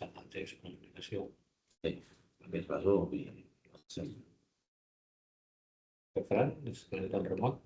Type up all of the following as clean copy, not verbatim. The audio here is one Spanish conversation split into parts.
antes comunicació. Sí, aquest pasó i... Sí. Què faran? És que el remot.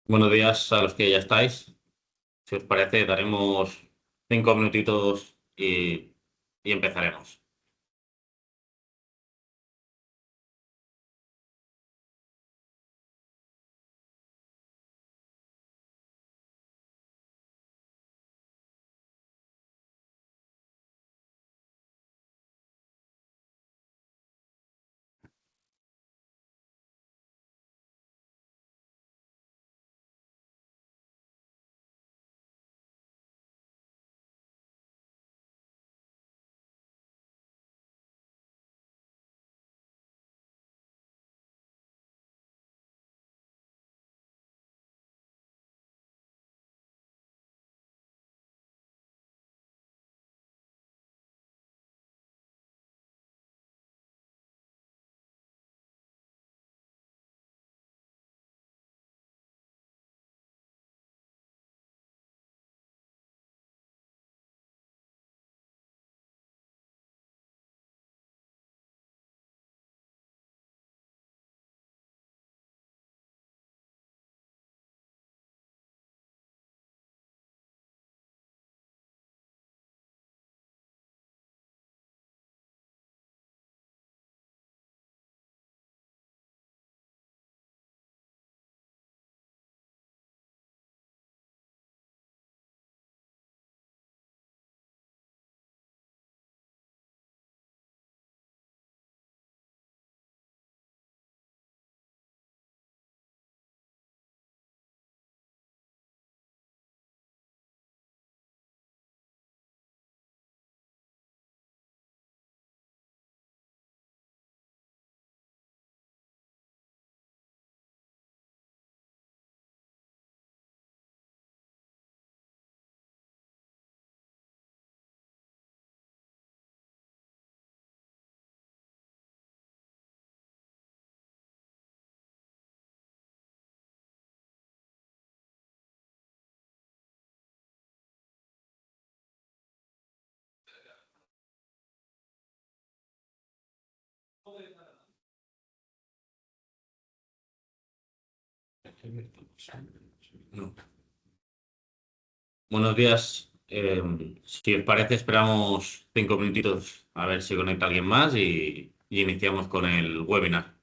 Buenos días a los que ya estáis. Si os parece, daremos 5 minutitos y empezaremos. No. Buenos días. Si os parece, esperamos 5 minutitos a ver si conecta alguien más y iniciamos con el webinar.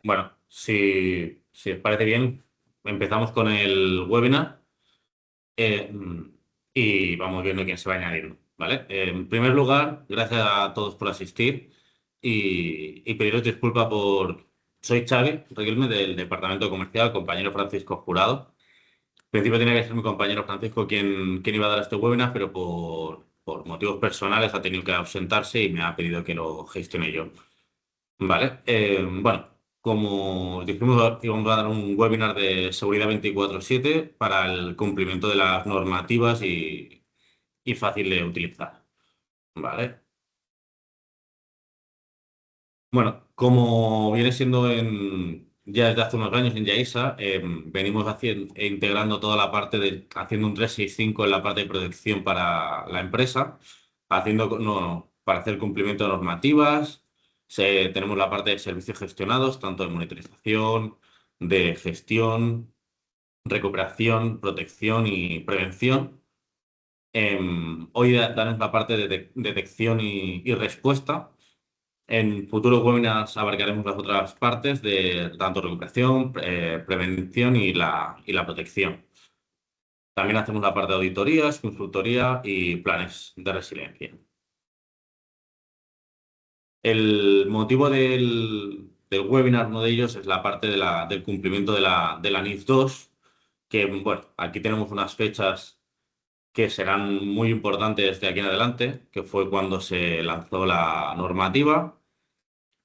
Bueno, si os parece bien, empezamos con el webinar eh, y vamos viendo quién se va añadiendo, ¿vale? En primer lugar, gracias a todos por asistir y pediros disculpas por... Soy Xavi Reguilme del Departamento Comercial, compañero Francisco Jurado. En principio tenía que ser mi compañero Francisco quien iba a dar este webinar, pero por motivos personales ha tenido que ausentarse y me ha pedido que lo gestione yo. Vale, bueno, como dijimos, íbamos a dar un webinar de seguridad 24/7 para el cumplimiento de las normativas y fácil de utilizar. Vale. Bueno, como viene siendo ya desde hace unos años en Yaisa, venimos haciendo, integrando toda la parte de, haciendo un 365 en la parte de protección para la empresa, no, para hacer cumplimiento de normativas. Tenemos la parte de servicios gestionados, tanto de monitorización, de gestión, recuperación, protección y prevención. Hoy daremos la parte de detección y respuesta. En futuros webinars abarcaremos las otras partes de tanto recuperación, prevención y la protección. También hacemos la parte de auditorías, consultoría y planes de resiliencia. El motivo del webinar, uno de ellos, es la parte del cumplimiento de la NIS 2, que, bueno, aquí tenemos unas fechas que serán muy importantes de aquí en adelante, que fue cuando se lanzó la normativa,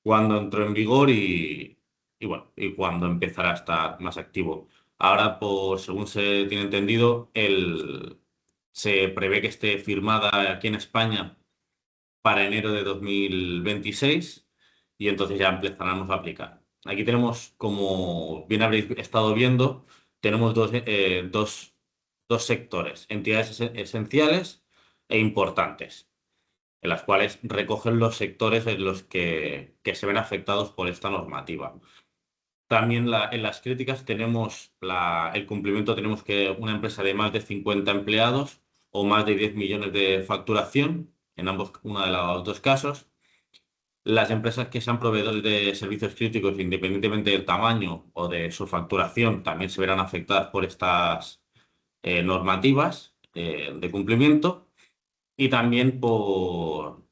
cuando entró en vigor y bueno, y cuando empezará a estar más activo. Ahora, según se tiene entendido, se prevé que esté firmada aquí en España para enero de 2026 y entonces ya empezaremos a aplicar. Aquí tenemos, como bien habréis estado viendo, tenemos dos sectores, entidades esenciales e importantes, en las cuales recogen los sectores en los que se ven afectados por esta normativa. También en las críticas tenemos el cumplimiento, tenemos que una empresa de más de 50 empleados o más de 10 millones de facturación, en uno de los dos casos. Las empresas que sean proveedores de servicios críticos, independientemente del tamaño o de su facturación, también se verán afectadas por estas normativas de cumplimiento. Y también por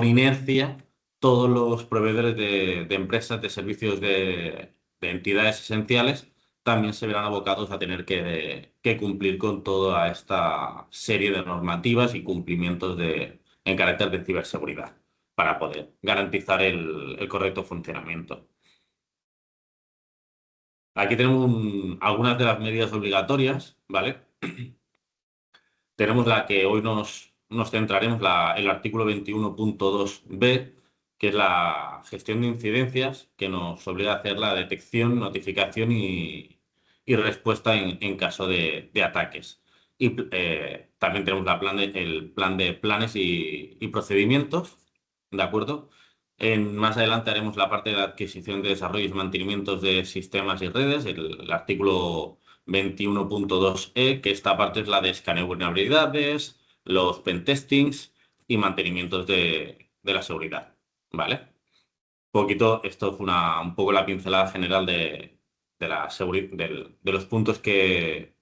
inercia, todos los proveedores de empresas de servicios de entidades esenciales también se verán abocados a tener que cumplir con toda esta serie de normativas y cumplimientos en carácter de ciberseguridad para poder garantizar el correcto funcionamiento. Aquí tenemos algunas de las medidas obligatorias, ¿vale? Tenemos la que hoy nos centraremos, el artículo 21.2b, que es la gestión de incidencias, que nos obliga a hacer la detección, notificación y respuesta en caso de ataques. Y también tenemos el plan de planes y procedimientos, ¿de acuerdo? Más adelante haremos la parte de la adquisición de desarrollos y mantenimientos de sistemas y redes, el artículo 21.2e, que esta parte es la de escaneo de vulnerabilidades, los pentestings y mantenimientos de la seguridad. ¿Vale? Esto fue un poco la pincelada general de la de los puntos que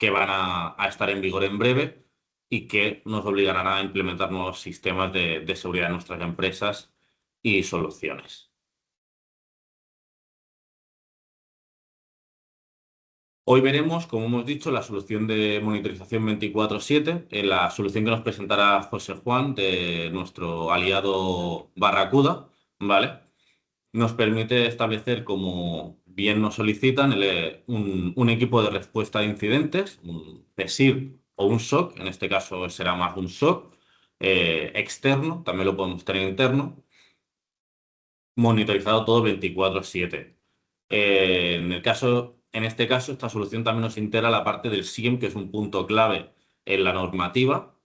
van a estar en vigor en breve y que nos obligarán a implementar nuevos sistemas de seguridad en nuestras empresas y soluciones. Hoy veremos, como hemos dicho, la solución de monitorización 24/7, la solución que nos presentará José Juan de nuestro aliado Barracuda, ¿vale? Nos permite establecer, como bien nos solicitan, un equipo de respuesta a incidentes, un PSIR o un SOC, en este caso será más un SOC, externo, también lo podemos tener interno, monitorizado todo 24/7. En este caso, esta solución también nos integra la parte del SIEM, que es un punto clave en la normativa,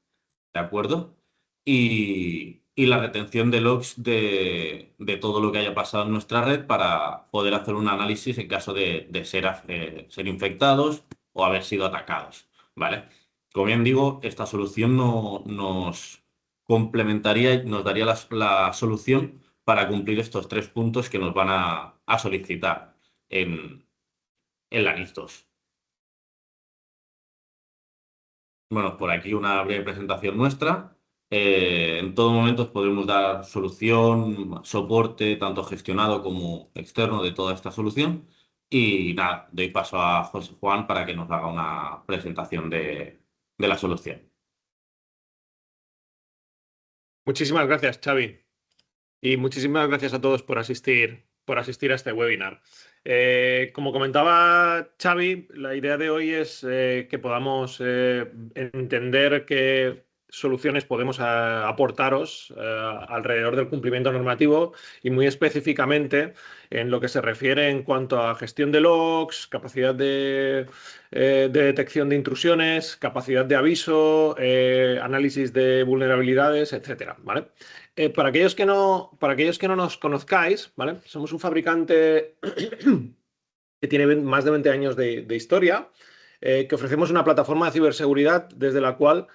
¿de acuerdo? Y la retención de logs de todo lo que haya pasado en nuestra red para poder hacer un análisis en caso de ser infectados o haber sido atacados, ¿vale? Como bien digo, esta solución nos complementaría y nos daría la solución para cumplir estos 3 puntos que nos van a solicitar en la NIS 2. Bueno, por aquí una breve presentación nuestra. En todo momento os podremos dar solución, soporte, tanto gestionado como externo de toda esta solución. Y nada, doy paso a José Juan para que nos haga una presentación de la solución. Muchísimas gracias, Xavi. Y muchísimas gracias a todos por asistir a este webinar. Como comentaba Xavi, la idea de hoy es que podamos entender qué soluciones podemos aportaros alrededor del cumplimiento normativo y muy específicamente en lo que se refiere en cuanto a gestión de logs, capacidad de detección de intrusiones, capacidad de aviso, análisis de vulnerabilidades, etcétera, ¿vale? Para aquellos que no nos conozcáis, ¿vale? Somos un fabricante que tiene más de 20 años de historia, que ofrecemos una plataforma de ciberseguridad desde la cual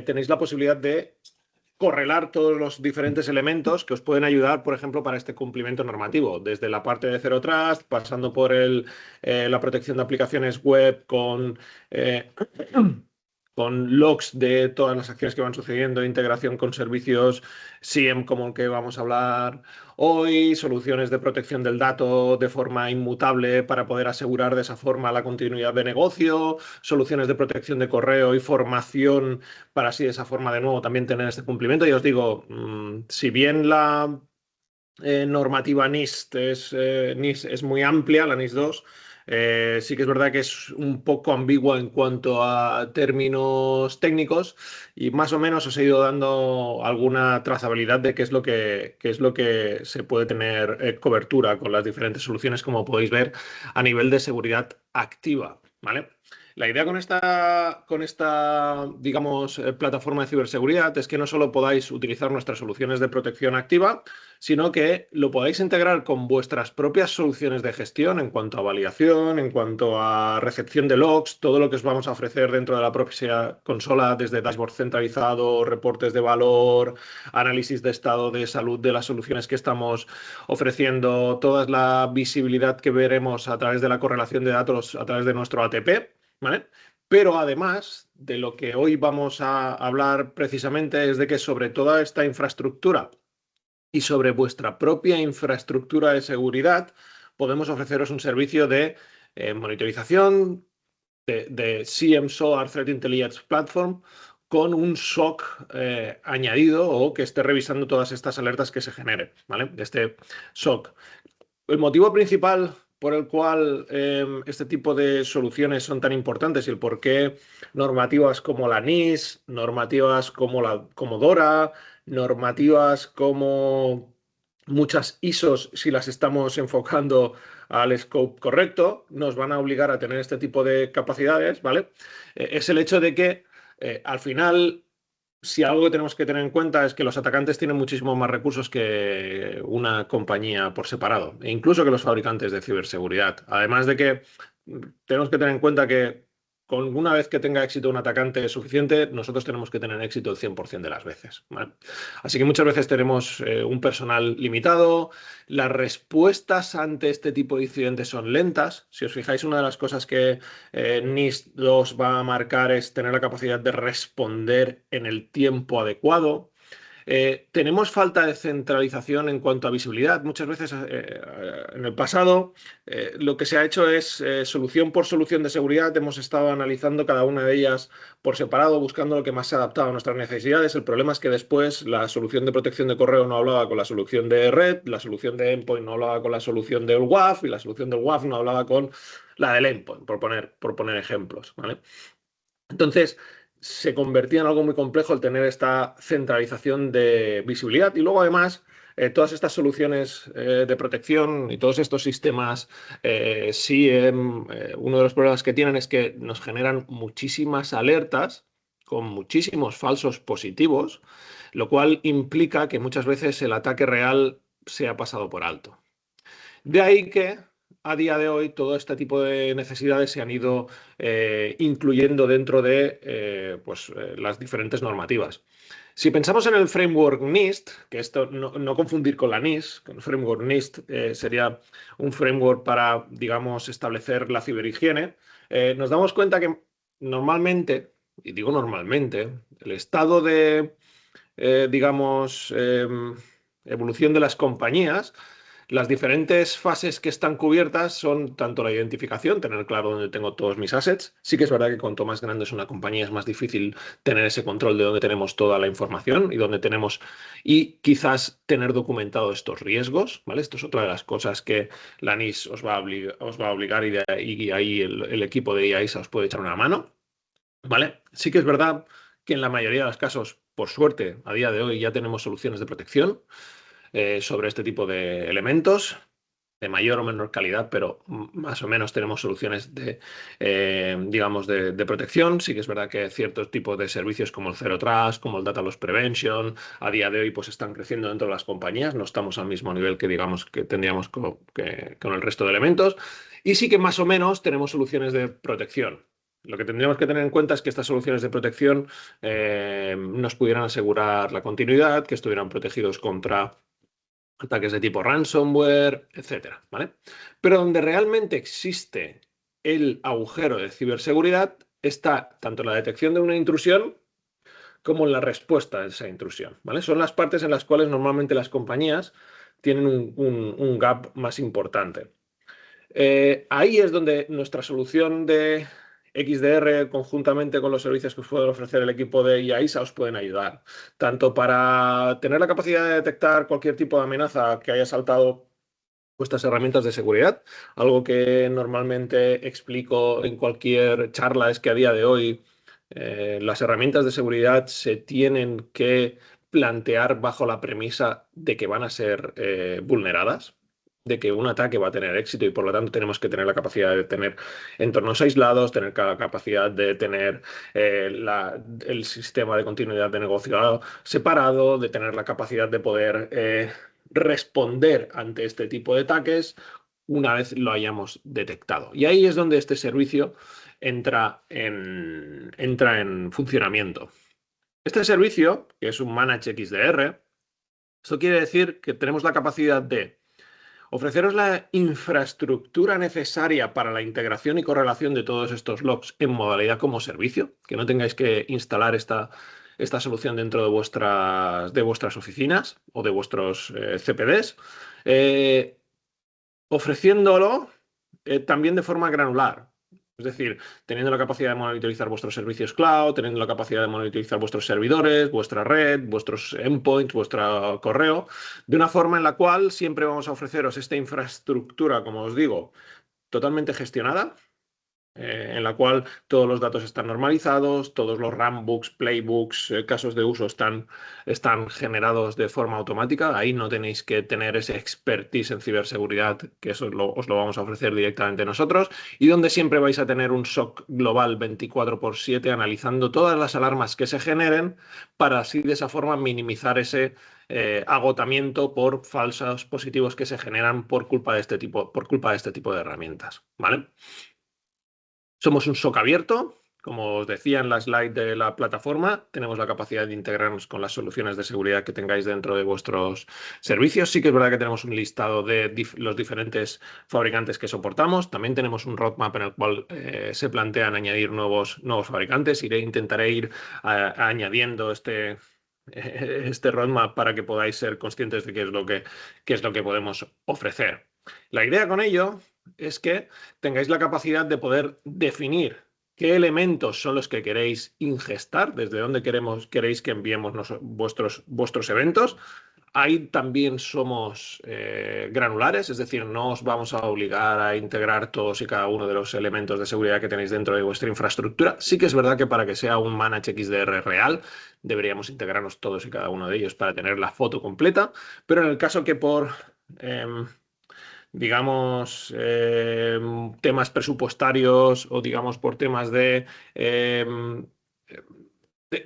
tenéis la posibilidad de correlar todos los diferentes elementos que os pueden ayudar, por ejemplo, para este cumplimiento normativo, desde la parte de Zero Trust, pasando por la protección de aplicaciones web con logs de todas las acciones que van sucediendo, integración con servicios SIEM como el que vamos a hablar hoy, soluciones de protección del dato de forma inmutable para poder asegurar de esa forma la continuidad de negocio, soluciones de protección de correo y formación para así de esa forma de nuevo también tener este cumplimiento. Y os digo, si bien la normativa NIST es muy amplia, la NIST 2, sí que es verdad que es un poco ambigua en cuanto a términos técnicos y más o menos os he ido dando alguna trazabilidad de qué es lo que se puede tener cobertura con las diferentes soluciones, como podéis ver, a nivel de seguridad activa, ¿vale? La idea con esta, digamos, plataforma de ciberseguridad es que no solo podáis utilizar nuestras soluciones de protección activa, sino que lo podáis integrar con vuestras propias soluciones de gestión en cuanto a validación, en cuanto a recepción de logs, todo lo que os vamos a ofrecer dentro de la propia consola, desde dashboard centralizado, reportes de valor, análisis de estado de salud de las soluciones que estamos ofreciendo, toda la visibilidad que veremos a través de la correlación de datos a través de nuestro ATP, ¿vale? Pero además de lo que hoy vamos a hablar precisamente es de que sobre toda esta infraestructura y sobre vuestra propia infraestructura de seguridad podemos ofreceros un servicio de monitorización de SIEM SOAR Threat Intelligence Platform con un SOC añadido o que esté revisando todas estas alertas que se generen, ¿vale? Este SOC. El motivo principal por el cual este tipo de soluciones son tan importantes y el por qué normativas como la NIS, normativas como DORA, normativas como muchas ISOs, si las estamos enfocando al scope correcto, nos van a obligar a tener este tipo de capacidades, ¿vale? Es el hecho de que al final, si algo que tenemos que tener en cuenta es que los atacantes tienen muchísimos más recursos que una compañía por separado, e incluso que los fabricantes de ciberseguridad. Además de que tenemos que tener en cuenta que una vez que tenga éxito un atacante suficiente, nosotros tenemos que tener éxito el 100% de las veces, ¿vale? Así que muchas veces tenemos un personal limitado, las respuestas ante este tipo de incidentes son lentas. Si os fijáis, una de las cosas que NIST 2 va a marcar es tener la capacidad de responder en el tiempo adecuado. Tenemos falta de centralización en cuanto a visibilidad. Muchas veces en el pasado lo que se ha hecho es solución por solución de seguridad. Hemos estado analizando cada una de ellas por separado, buscando lo que más se adaptaba a nuestras necesidades. El problema es que después la solución de protección de correo no hablaba con la solución de red, la solución de endpoint no hablaba con la solución del WAF y la solución del WAF no hablaba con la del endpoint, por poner ejemplos, ¿vale? Entonces, se convertía en algo muy complejo el tener esta centralización de visibilidad y luego además todas estas soluciones de protección y todos estos sistemas SIEM, uno de los problemas que tienen es que nos generan muchísimas alertas con muchísimos falsos positivos, lo cual implica que muchas veces el ataque real se ha pasado por alto. De ahí que a día de hoy todo este tipo de necesidades se han ido incluyendo dentro de las diferentes normativas. Si pensamos en el framework NIST, que esto no confundir con la NIS, con el framework NIST sería un framework para, digamos, establecer la ciberhigiene, nos damos cuenta que normalmente, y digo normalmente, el estado de, digamos, evolución de las compañías, las diferentes fases que están cubiertas son tanto la identificación, tener claro dónde tengo todos mis assets. Sí que es verdad que cuanto más grande es una compañía es más difícil tener ese control de dónde tenemos toda la información y dónde tenemos y quizás tener documentado estos riesgos, ¿vale? Esto es otra de las cosas que la NIS os va a obligar y ahí el equipo de IAISA os puede echar una mano, ¿vale? Sí que es verdad que en la mayoría de los casos, por suerte, a día de hoy ya tenemos soluciones de protección sobre este tipo de elementos, de mayor o menor calidad, pero más o menos tenemos soluciones digamos, de protección. Sí que es verdad que ciertos tipos de servicios como el Zero Trust, como el Data Loss Prevention, a día de hoy pues están creciendo dentro de las compañías. No estamos al mismo nivel que digamos que tendríamos con el resto de elementos. Y sí que más o menos tenemos soluciones de protección. Lo que tendríamos que tener en cuenta es que estas soluciones de protección nos pudieran asegurar la continuidad, que estuvieran protegidos contra ataques de tipo ransomware, etcétera, ¿vale? Pero donde realmente existe el agujero de ciberseguridad está tanto en la detección de una intrusión como en la respuesta a esa intrusión, ¿vale? Son las partes en las cuales normalmente las compañías tienen un gap más importante. Ahí es donde nuestra solución de XDR, conjuntamente con los servicios que os puede ofrecer el equipo de IAISA, os pueden ayudar. Tanto para tener la capacidad de detectar cualquier tipo de amenaza que haya saltado vuestras herramientas de seguridad. Algo que normalmente explico en cualquier charla es que a día de hoy las herramientas de seguridad se tienen que plantear bajo la premisa de que van a ser vulneradas, de que un ataque va a tener éxito y por lo tanto tenemos que tener la capacidad de tener entornos aislados, tener la capacidad de tener el sistema de continuidad de negocio separado, de tener la capacidad de poder responder ante este tipo de ataques una vez lo hayamos detectado. Y ahí es donde este servicio entra en funcionamiento. Este servicio, que es un Manage XDR, esto quiere decir que tenemos la capacidad de ofreceros la infraestructura necesaria para la integración y correlación de todos estos logs en modalidad como servicio, que no tengáis que instalar esta solución dentro de vuestras oficinas o de vuestros CPDs, ofreciéndolo también de forma granular. Es decir, teniendo la capacidad de monitorizar vuestros servicios cloud, teniendo la capacidad de monitorizar vuestros servidores, vuestra red, vuestros endpoints, vuestro correo, de una forma en la cual siempre vamos a ofreceros esta infraestructura, como os digo, totalmente gestionada, en la cual todos los datos están normalizados, todos los runbooks, playbooks, casos de uso están generados de forma automática. Ahí no tenéis que tener ese expertise en ciberseguridad, que eso os lo vamos a ofrecer directamente nosotros, y donde siempre vais a tener un SOC global 24/7 analizando todas las alarmas que se generen para así de esa forma minimizar ese agotamiento por falsos positivos que se generan por culpa de este tipo de herramientas, ¿vale? Somos un SOC abierto, como os decía en la slide de la plataforma, tenemos la capacidad de integrarnos con las soluciones de seguridad que tengáis dentro de vuestros servicios. Sí que es verdad que tenemos un listado de los diferentes fabricantes que soportamos. También tenemos un roadmap en el cual se plantean añadir nuevos fabricantes. Intentaré ir añadiendo este roadmap para que podáis ser conscientes de qué es lo que podemos ofrecer. La idea con ello es que tengáis la capacidad de poder definir qué elementos son los que queréis ingestar, desde dónde queréis que enviemos vuestros eventos. Ahí también somos granulares, es decir, no os vamos a obligar a integrar todos y cada uno de los elementos de seguridad que tenéis dentro de vuestra infraestructura. Sí que es verdad que para que sea un Manage XDR real, deberíamos integrarnos todos y cada uno de ellos para tener la foto completa, pero en el caso que por digamos, temas presupuestarios o digamos por temas de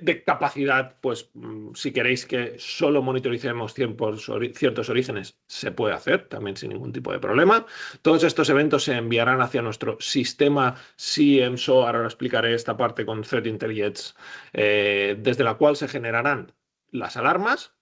de capacidad, pues si queréis que solo monitoricemos ciertos orígenes, se puede hacer también sin ningún tipo de problema. Todos estos eventos se enviarán hacia nuestro sistema CMSO. Ahora explicaré esta parte con Threat Intelligence, desde la cual se generarán las alarmas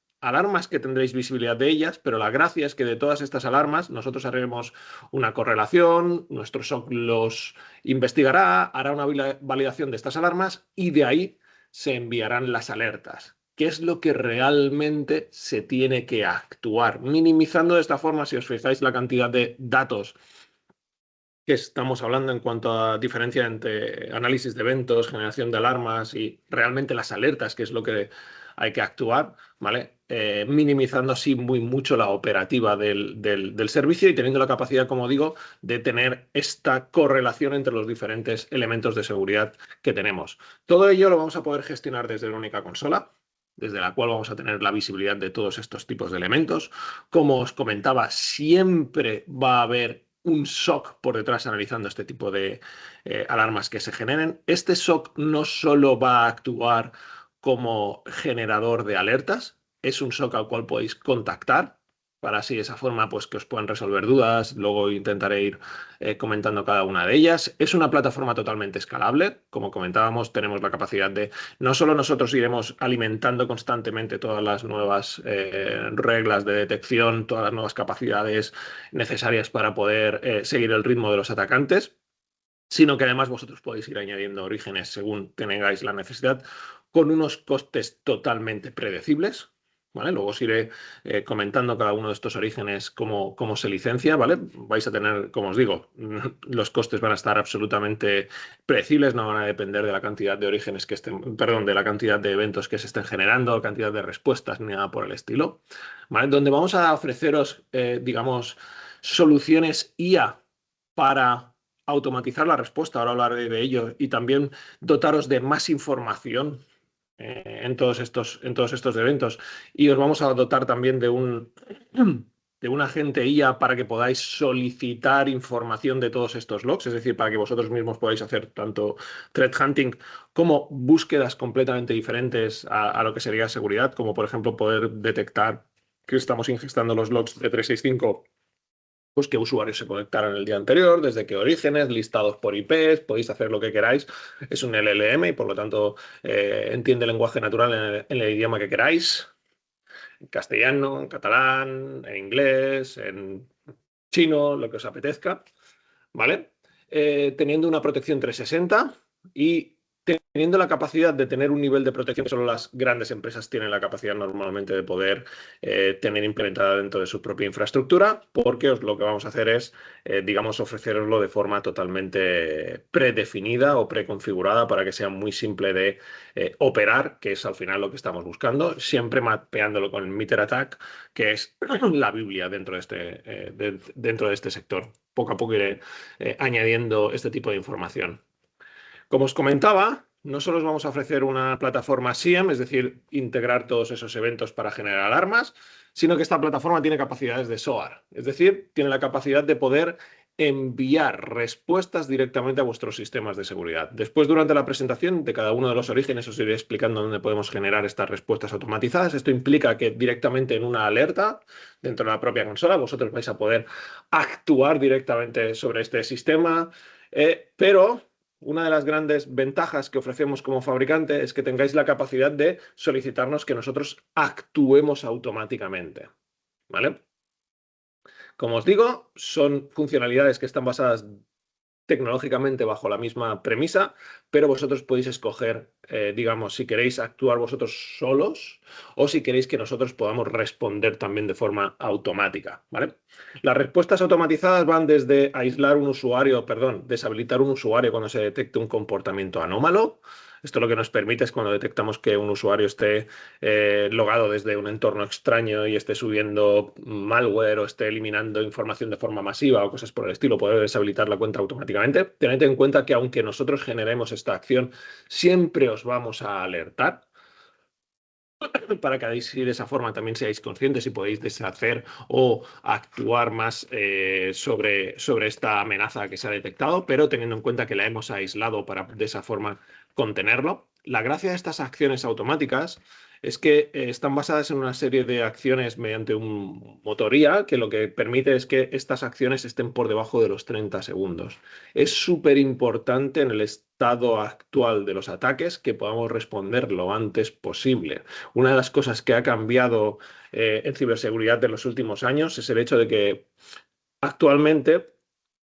que tendréis visibilidad de ellas, pero la gracia es que de todas estas alarmas nosotros haremos una correlación, nuestro SOC los investigará, hará una validación de estas alarmas y de ahí se enviarán las alertas. ¿Qué es lo que realmente se tiene que actuar? Minimizando de esta forma, si os fijáis, la cantidad de datos que estamos hablando en cuanto a diferencia entre análisis de eventos, generación de alarmas y realmente las alertas, que es lo que hay que actuar, ¿vale? Minimizando así mucho la operativa del servicio y teniendo la capacidad, como digo, de tener esta correlación entre los diferentes elementos de seguridad que tenemos. Todo ello lo vamos a poder gestionar desde una única consola, desde la cual vamos a tener la visibilidad de todos estos tipos de elementos. Como os comentaba, siempre va a haber un SOC por detrás analizando este tipo de alarmas que se generen. Este SOC no solo va a actuar como generador de alertas, es un SOC al cual podéis contactar para así de esa forma pues que os puedan resolver dudas. Luego intentaré ir comentando cada una de ellas. Es una plataforma totalmente escalable. Como comentábamos, tenemos la capacidad de no solo nosotros iremos alimentando constantemente todas las nuevas reglas de detección, todas las nuevas capacidades necesarias para poder seguir el ritmo de los atacantes, sino que además vosotros podéis ir añadiendo orígenes según tengáis la necesidad, con unos costes totalmente predecibles. ¿Vale? Luego os iré comentando cada uno de estos orígenes cómo se licencia, ¿vale? Vais a tener, como os digo, los costes van a estar absolutamente predecibles, no van a depender de la cantidad de orígenes que estén, perdón, de la cantidad de eventos que se estén generando, cantidad de respuestas ni nada por el estilo, ¿vale? Donde vamos a ofreceros, digamos, soluciones IA para automatizar la respuesta, ahora hablaré de ello, y también dotaros de más información en todos estos eventos. Y os vamos a dotar también de un agente IA para que podáis solicitar información de todos estos logs, es decir, para que vosotros mismos podáis hacer tanto threat hunting como búsquedas completamente diferentes a lo que sería seguridad, como por ejemplo poder detectar que estamos ingestando los logs de 365, pues qué usuarios se conectaron el día anterior, desde qué orígenes, listados por IPs, podéis hacer lo que queráis. Es un LLM y por lo tanto entiende el lenguaje natural en el idioma que queráis. En castellano, en catalán, en inglés, en chino, lo que os apetezca, ¿vale? Teniendo una protección 360 y teniendo la capacidad de tener un nivel de protección que solo las grandes empresas tienen la capacidad normalmente de poder tener implementada dentro de su propia infraestructura, porque lo que vamos a hacer es, digamos, ofreceroslo de forma totalmente predefinida o preconfigurada para que sea muy simple de operar, que es al final lo que estamos buscando, siempre mapeándolo con el Meter Attack, que es la Biblia dentro de este sector. Poco a poco iré añadiendo este tipo de información. Como os comentaba, no solo os vamos a ofrecer una plataforma SIEM, es decir, integrar todos esos eventos para generar alarmas, sino que esta plataforma tiene capacidades de SOAR, es decir, tiene la capacidad de poder enviar respuestas directamente a vuestros sistemas de seguridad. Después, durante la presentación de cada uno de los orígenes, os iré explicando dónde podemos generar estas respuestas automatizadas. Esto implica que directamente en una alerta dentro de la propia consola vosotros vais a poder actuar directamente sobre este sistema, pero una de las grandes ventajas que ofrecemos como fabricante es que tengáis la capacidad de solicitarnos que nosotros actuemos automáticamente, ¿vale? Como os digo, son funcionalidades que están basadas tecnológicamente bajo la misma premisa, pero vosotros podéis escoger, digamos, si queréis actuar vosotros solos o si queréis que nosotros podamos responder también de forma automática, ¿vale? Las respuestas automatizadas van desde aislar un usuario, perdón, deshabilitar un usuario cuando se detecte un comportamiento anómalo. Esto lo que nos permite es cuando detectamos que un usuario esté logado desde un entorno extraño y esté subiendo malware o esté eliminando información de forma masiva o cosas por el estilo, poder deshabilitar la cuenta automáticamente. Tened en cuenta que aunque nosotros generemos esta acción, siempre os vamos a alertar para que de esa forma también seáis conscientes y podéis deshacer o actuar más sobre esta amenaza que se ha detectado, pero teniendo en cuenta que la hemos aislado para de esa forma contenerlo. La gracia de estas acciones automáticas es que están basadas en una serie de acciones mediante un motor IA que lo que permite es que estas acciones estén por debajo de los 30 segundos. Es súper importante en el estado actual de los ataques que podamos responder lo antes posible. Una de las cosas que ha cambiado en ciberseguridad de los últimos años es el hecho de que actualmente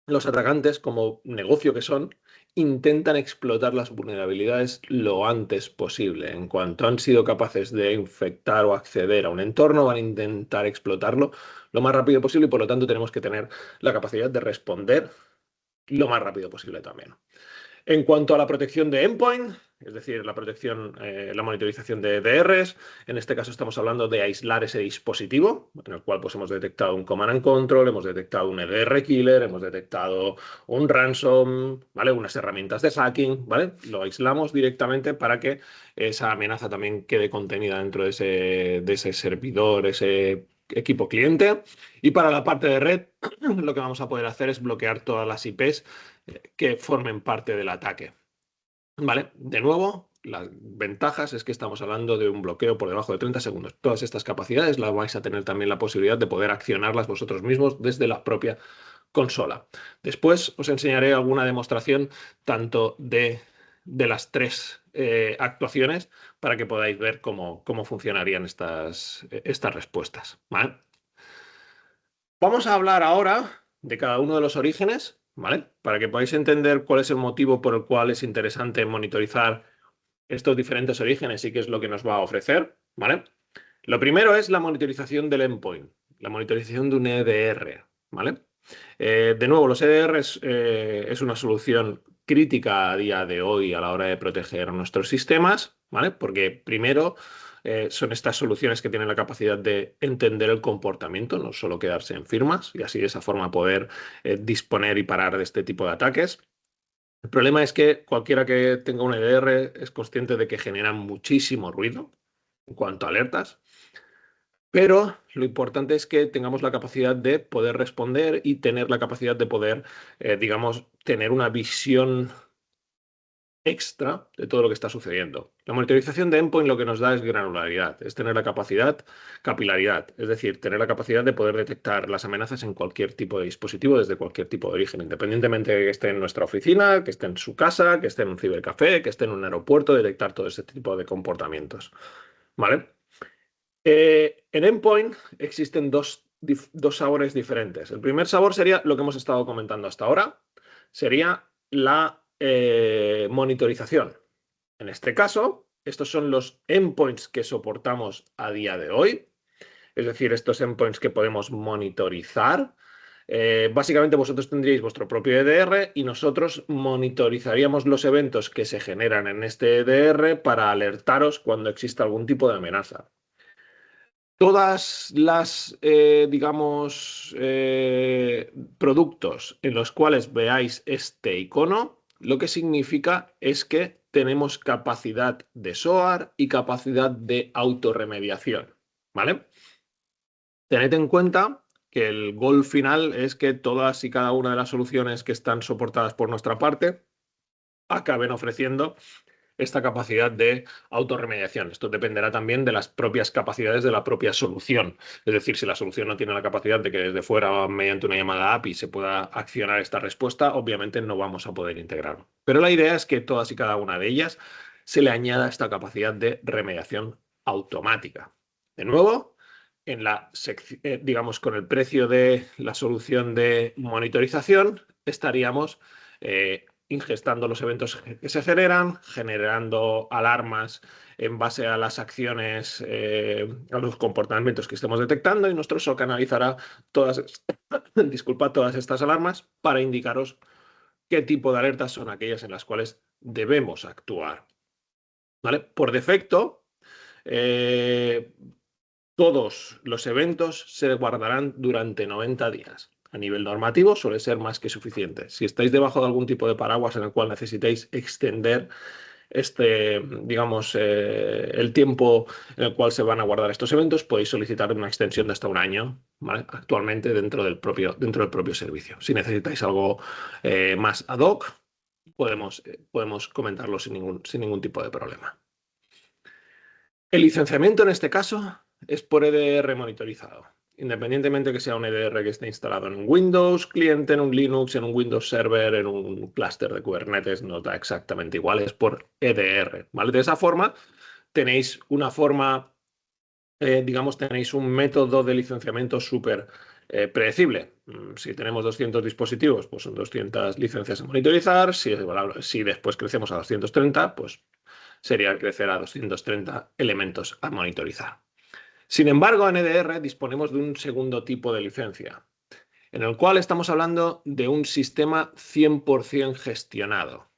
los atacantes, como negocio que son, intentan explotar las vulnerabilidades lo antes posible. En cuanto han sido capaces de infectar o acceder a un entorno, van a intentar explotarlo lo más rápido posible y por lo tanto tenemos que tener la capacidad de responder lo más rápido posible también. En cuanto a la protección de endpoint, es decir, la protección, la monitorización de EDRs, en este caso estamos hablando de aislar ese dispositivo, en el cual pues, hemos detectado un command and control, hemos detectado un EDR killer, hemos detectado un ransom, ¿vale? Unas herramientas de hacking, ¿vale? Lo aislamos directamente para que esa amenaza también quede contenida dentro de ese servidor, ese equipo cliente. Y para la parte de red, lo que vamos a poder hacer es bloquear todas las IPs que formen parte del ataque. ¿Vale? De nuevo, las ventajas es que estamos hablando de un bloqueo por debajo de 30 segundos. Todas estas capacidades las vais a tener también la posibilidad de poder accionarlas vosotros mismos desde la propia consola. Después os enseñaré alguna demostración tanto de las tres actuaciones para que podáis ver cómo funcionarían estas respuestas. ¿Vale? Vamos a hablar ahora de cada uno de los orígenes, ¿vale? Para que podáis entender cuál es el motivo por el cual es interesante monitorizar estos diferentes orígenes y qué es lo que nos va a ofrecer, ¿vale? Lo primero es la monitorización del endpoint, la monitorización de un EDR, ¿vale? De nuevo, los EDRs es una solución crítica a día de hoy a la hora de proteger nuestros sistemas, ¿vale? Porque primero son estas soluciones que tienen la capacidad de entender el comportamiento, no solo quedarse en firmas, y así de esa forma poder disponer y parar de este tipo de ataques. El problema es que cualquiera que tenga un EDR es consciente de que generan muchísimo ruido en cuanto a alertas, pero lo importante es que tengamos la capacidad de poder responder y tener la capacidad de poder, digamos, tener una visión extra de todo lo que está sucediendo. La monitorización de endpoint lo que nos da es granularidad, es tener la capilaridad, es decir, tener la capacidad de poder detectar las amenazas en cualquier tipo de dispositivo, desde cualquier tipo de origen, independientemente de que esté en nuestra oficina, que esté en su casa, que esté en un cibercafé, que esté en un aeropuerto, detectar todo ese tipo de comportamientos. ¿Vale? En endpoint existen dos sabores diferentes. El primer sabor sería lo que hemos estado comentando hasta ahora, sería la monitorización. En este caso, estos son los endpoints que soportamos a día de hoy, es decir, estos endpoints que podemos monitorizar. Básicamente vosotros tendríais vuestro propio EDR y nosotros monitorizaríamos los eventos que se generan en este EDR para alertaros cuando exista algún tipo de amenaza. Todas las, digamos, productos en los cuales veáis este icono, lo que significa es que tenemos capacidad de SOAR y capacidad de autorremediación, ¿vale? Tened en cuenta que el goal final es que todas y cada una de las soluciones que están soportadas por nuestra parte acaben ofreciendo esta capacidad de autorremediación. Esto dependerá también de las propias capacidades de la propia solución. Es decir, si la solución no tiene la capacidad de que desde fuera, mediante una llamada API, se pueda accionar esta respuesta, obviamente no vamos a poder integrarlo. Pero la idea es que todas y cada una de ellas se le añada esta capacidad de remediación automática. De nuevo, en la digamos, con el precio de la solución de monitorización, estaríamos ingestando los eventos que se generan, generando alarmas en base a las acciones, a los comportamientos que estemos detectando, y nuestro SOC analizará todas, todas estas alarmas para indicaros qué tipo de alertas son aquellas en las cuales debemos actuar. ¿Vale? Por defecto, todos los eventos se guardarán durante 90 días. A nivel normativo suele ser más que suficiente. Si estáis debajo de algún tipo de paraguas en el cual necesitéis extender digamos, el tiempo en el cual se van a guardar estos eventos, podéis solicitar una extensión de hasta un año, ¿vale? Actualmente dentro del propio servicio. Si necesitáis algo más ad hoc, podemos comentarlo sin ningún tipo de problema. El licenciamiento en este caso es por EDR monitorizado. Independientemente que sea un EDR que esté instalado en un Windows cliente, en un Linux, en un Windows Server, en un clúster de Kubernetes, nos da exactamente igual, es por EDR, ¿vale? De esa forma tenéis una forma, digamos, tenéis un método de licenciamiento súper predecible. Si tenemos 200 dispositivos, pues son 200 licencias a monitorizar. Si después crecemos a 230, pues sería crecer a 230 elementos a monitorizar. Sin embargo, en EDR disponemos de un segundo tipo de licencia, en el cual estamos hablando de un sistema 100% gestionado,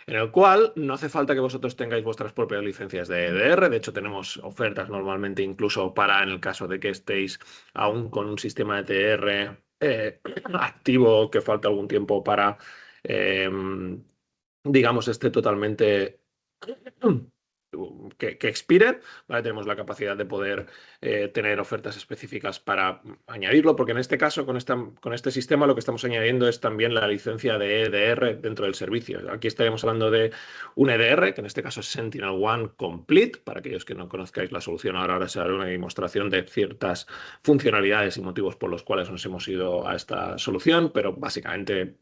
en el cual no hace falta que vosotros tengáis vuestras propias licencias de EDR. De hecho, tenemos ofertas normalmente incluso para, en el caso de que estéis aún con un sistema EDR activo, que falta algún tiempo para, digamos, esté totalmente que expiren, ¿vale? Tenemos la capacidad de poder tener ofertas específicas para añadirlo, porque en este caso, con este sistema, lo que estamos añadiendo es también la licencia de EDR dentro del servicio. Aquí estaríamos hablando de un EDR, que en este caso es SentinelOne Complete. Para aquellos que no conozcáis la solución, ahora se hará una demostración de ciertas funcionalidades y motivos por los cuales nos hemos ido a esta solución, pero básicamente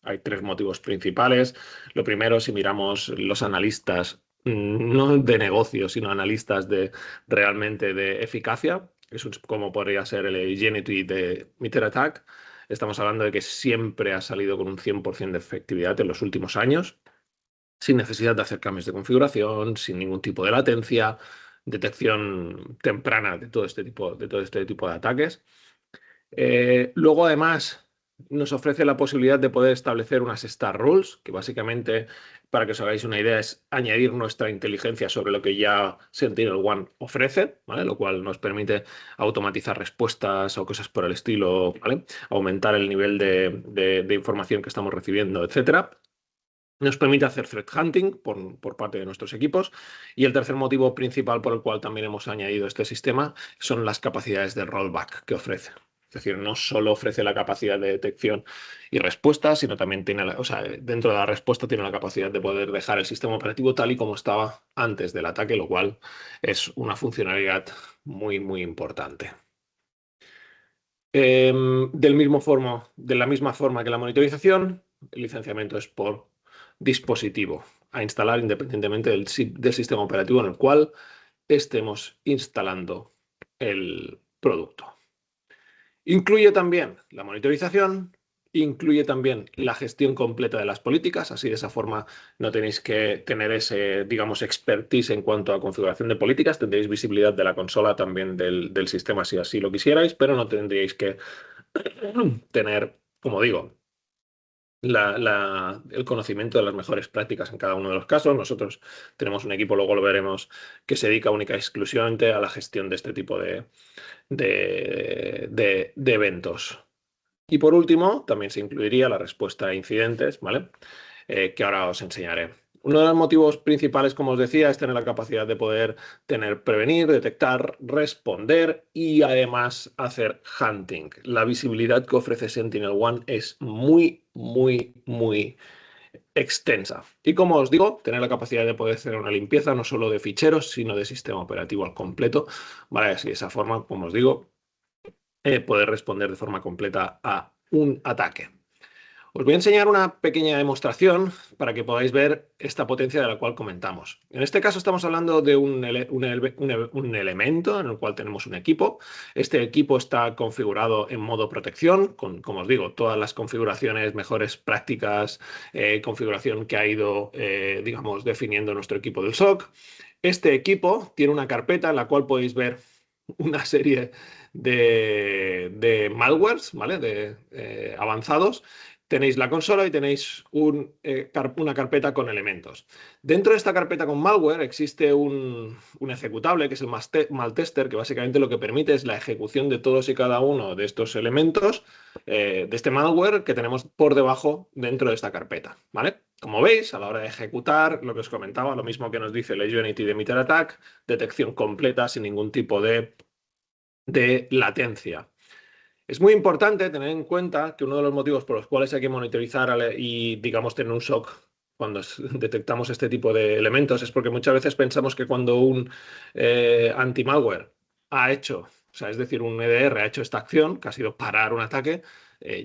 hay tres motivos principales. Lo primero, si miramos los analistas, no de negocio, sino analistas de realmente de eficacia, eso es como podría ser el Agility de MeterAttack. Estamos hablando de que siempre ha salido con un 100% de efectividad en los últimos años, sin necesidad de hacer cambios de configuración, sin ningún tipo de latencia, detección temprana de todo este tipo de ataques. Luego, además, nos ofrece la posibilidad de poder establecer unas Star Rules, que básicamente, para que os hagáis una idea, es añadir nuestra inteligencia sobre lo que ya SentinelOne ofrece, ¿vale? Lo cual nos permite automatizar respuestas o cosas por el estilo, ¿vale? Aumentar el nivel de información que estamos recibiendo, etcétera. Nos permite hacer threat hunting por parte de nuestros equipos. Y el tercer motivo principal por el cual también hemos añadido este sistema son las capacidades de rollback que ofrece. Es decir, no solo ofrece la capacidad de detección y respuesta, sino también tiene, dentro de la respuesta tiene la capacidad de poder dejar el sistema operativo tal y como estaba antes del ataque, lo cual es una funcionalidad muy, muy importante. De la misma forma que la monitorización, el licenciamiento es por dispositivo a instalar independientemente del sistema operativo en el cual estemos instalando el producto. Incluye también la monitorización, incluye también la gestión completa de las políticas, así de esa forma no tenéis que tener ese, digamos, expertise en cuanto a configuración de políticas, tendréis visibilidad de la consola también del sistema si así lo quisierais, pero no tendríais que tener, como digo, el conocimiento de las mejores prácticas en cada uno de los casos. Nosotros tenemos un equipo, luego lo veremos, que se dedica única y exclusivamente a la gestión de este tipo de eventos. Y por último, también se incluiría la respuesta a incidentes, ¿vale? Que ahora os enseñaré. Uno de los motivos principales, como os decía, es tener la capacidad de poder prevenir, detectar, responder y además hacer hunting. La visibilidad que ofrece SentinelOne es muy, muy, muy extensa. Y como os digo, tener la capacidad de poder hacer una limpieza no solo de ficheros, sino de sistema operativo al completo, ¿vale? Así de esa forma, como os digo, poder responder de forma completa a un ataque. Os voy a enseñar una pequeña demostración para que podáis ver esta potencia de la cual comentamos. En este caso estamos hablando de un elemento en el cual tenemos un equipo. Este equipo está configurado en modo protección, con, como os digo, todas las configuraciones, mejores prácticas, configuración que ha ido, digamos, definiendo nuestro equipo del SOC. Este equipo tiene una carpeta en la cual podéis ver una serie de malwares, ¿vale? Avanzados. Tenéis la consola y tenéis una carpeta con elementos. Dentro de esta carpeta con malware existe un ejecutable que es el maltester, que básicamente lo que permite es la ejecución de todos y cada uno de estos elementos de este malware que tenemos por debajo dentro de esta carpeta, ¿vale? Como veis, a la hora de ejecutar, lo que os comentaba, lo mismo que nos dice el Agility de MeterAttack, detección completa sin ningún tipo de latencia. Es muy importante tener en cuenta que uno de los motivos por los cuales hay que monitorizar y, digamos, tener un SOC cuando detectamos este tipo de elementos es porque muchas veces pensamos que cuando un anti-malware ha hecho, o sea, es decir, un EDR ha hecho esta acción, que ha sido parar un ataque,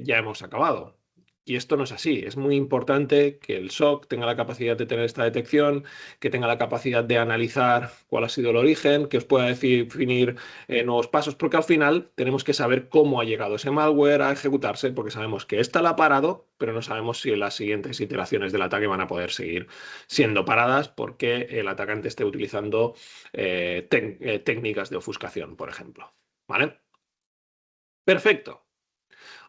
ya hemos acabado. Y esto no es así. Es muy importante que el SOC tenga la capacidad de tener esta detección, que tenga la capacidad de analizar cuál ha sido el origen, que os pueda definir nuevos pasos, porque al final tenemos que saber cómo ha llegado ese malware a ejecutarse, porque sabemos que esta la ha parado, pero no sabemos si en las siguientes iteraciones del ataque van a poder seguir siendo paradas porque el atacante esté utilizando técnicas de ofuscación, por ejemplo. ¿Vale? Perfecto.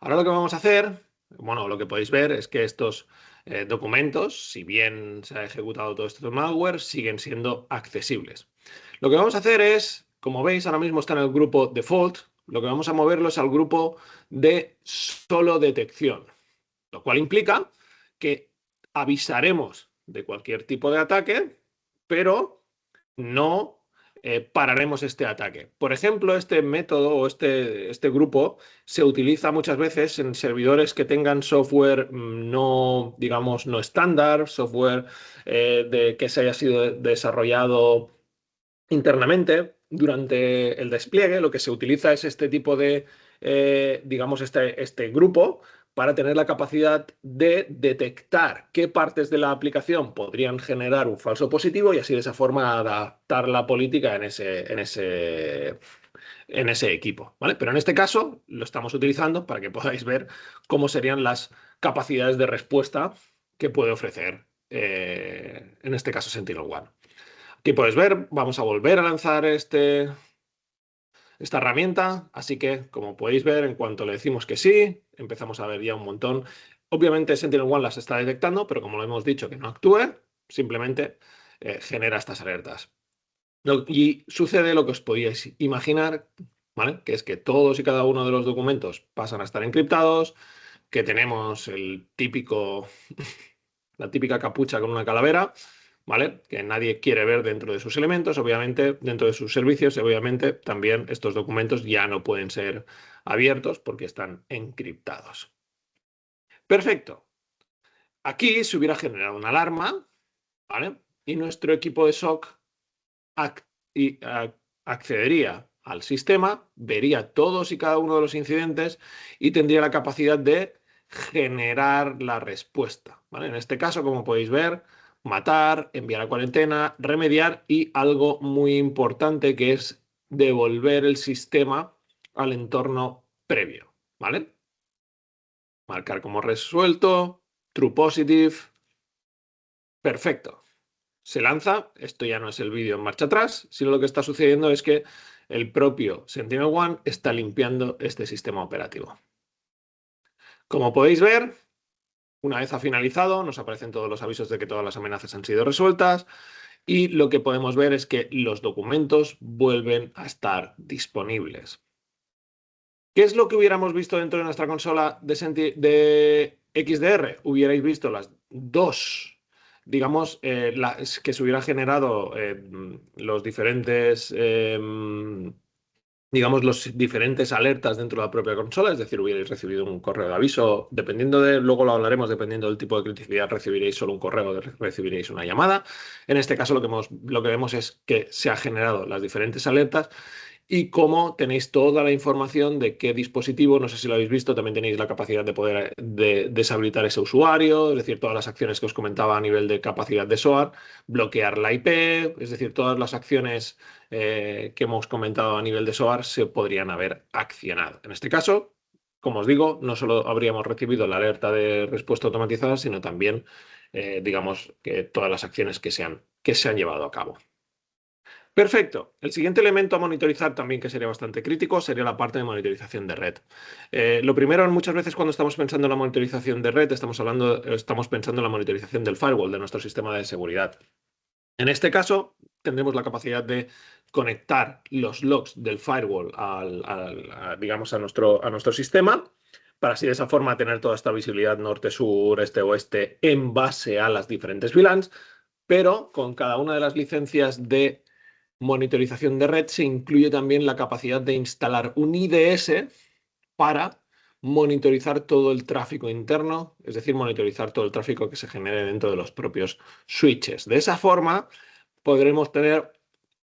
Ahora lo que vamos a hacer, bueno, lo que podéis ver es que estos documentos, si bien se ha ejecutado todo este malware, siguen siendo accesibles. Lo que vamos a hacer es, como veis, ahora mismo está en el grupo default, lo que vamos a moverlo es al grupo de solo detección, lo cual implica que avisaremos de cualquier tipo de ataque, pero no pararemos este ataque. Por ejemplo, este método o este grupo se utiliza muchas veces en servidores que tengan software no, digamos, no estándar, software que se haya sido desarrollado internamente durante el despliegue. Lo que se utiliza es este tipo de, digamos, este grupo para tener la capacidad de detectar qué partes de la aplicación podrían generar un falso positivo y así de esa forma adaptar la política en ese equipo, ¿vale? Pero en este caso lo estamos utilizando para que podáis ver cómo serían las capacidades de respuesta que puede ofrecer, en este caso, SentinelOne. Aquí podéis ver, vamos a volver a lanzar esta herramienta, así que como podéis ver, en cuanto le decimos que sí, empezamos a ver ya un montón. Obviamente SentinelOne las está detectando, pero como lo hemos dicho que no actúe, simplemente genera estas alertas. Y sucede lo que os podíais imaginar, ¿vale? Que es que todos y cada uno de los documentos pasan a estar encriptados, que tenemos la típica capucha con una calavera, ¿vale? Que nadie quiere ver dentro de sus elementos, obviamente, dentro de sus servicios, y obviamente también estos documentos ya no pueden ser abiertos porque están encriptados. Perfecto. Aquí se hubiera generado una alarma, ¿vale? Y nuestro equipo de SOC accedería al sistema, vería todos y cada uno de los incidentes y tendría la capacidad de generar la respuesta, ¿vale? En este caso, como podéis ver, matar, enviar a cuarentena, remediar y algo muy importante que es devolver el sistema al entorno previo, ¿vale? Marcar como resuelto, true positive, perfecto. Se lanza, esto ya no es el vídeo en marcha atrás, sino lo que está sucediendo es que el propio SentinelOne está limpiando este sistema operativo. Como podéis ver, una vez ha finalizado, nos aparecen todos los avisos de que todas las amenazas han sido resueltas y lo que podemos ver es que los documentos vuelven a estar disponibles. ¿Qué es lo que hubiéramos visto dentro de nuestra consola de XDR? Hubierais visto las dos, digamos, que se hubiera generado los diferentes, digamos, los diferentes alertas dentro de la propia consola, es decir, hubierais recibido un correo de aviso, dependiendo de, luego lo hablaremos, dependiendo del tipo de criticidad, recibiréis solo un correo, recibiréis una llamada. En este caso lo que vemos es que se han generado las diferentes alertas y cómo tenéis toda la información de qué dispositivo, no sé si lo habéis visto, también tenéis la capacidad de poder deshabilitar ese usuario, es decir, todas las acciones que os comentaba a nivel de capacidad de SOAR, bloquear la IP, es decir, todas las acciones que hemos comentado a nivel de SOAR se podrían haber accionado. En este caso, como os digo, no solo habríamos recibido la alerta de respuesta automatizada, sino también, digamos, que todas las acciones que se han llevado a cabo. Perfecto. El siguiente elemento a monitorizar también que sería bastante crítico sería la parte de monitorización de red. Lo primero, muchas veces cuando estamos pensando en la monitorización de red, estamos pensando en la monitorización del firewall, de nuestro sistema de seguridad. En este caso, tendremos la capacidad de conectar los logs del firewall digamos, a nuestro sistema, para así de esa forma tener toda esta visibilidad norte-sur, este-oeste en base a las diferentes VLANs, pero con cada una de las licencias de monitorización de red se incluye también la capacidad de instalar un IDS para monitorizar todo el tráfico interno, es decir, monitorizar todo el tráfico que se genere dentro de los propios switches. De esa forma podremos tener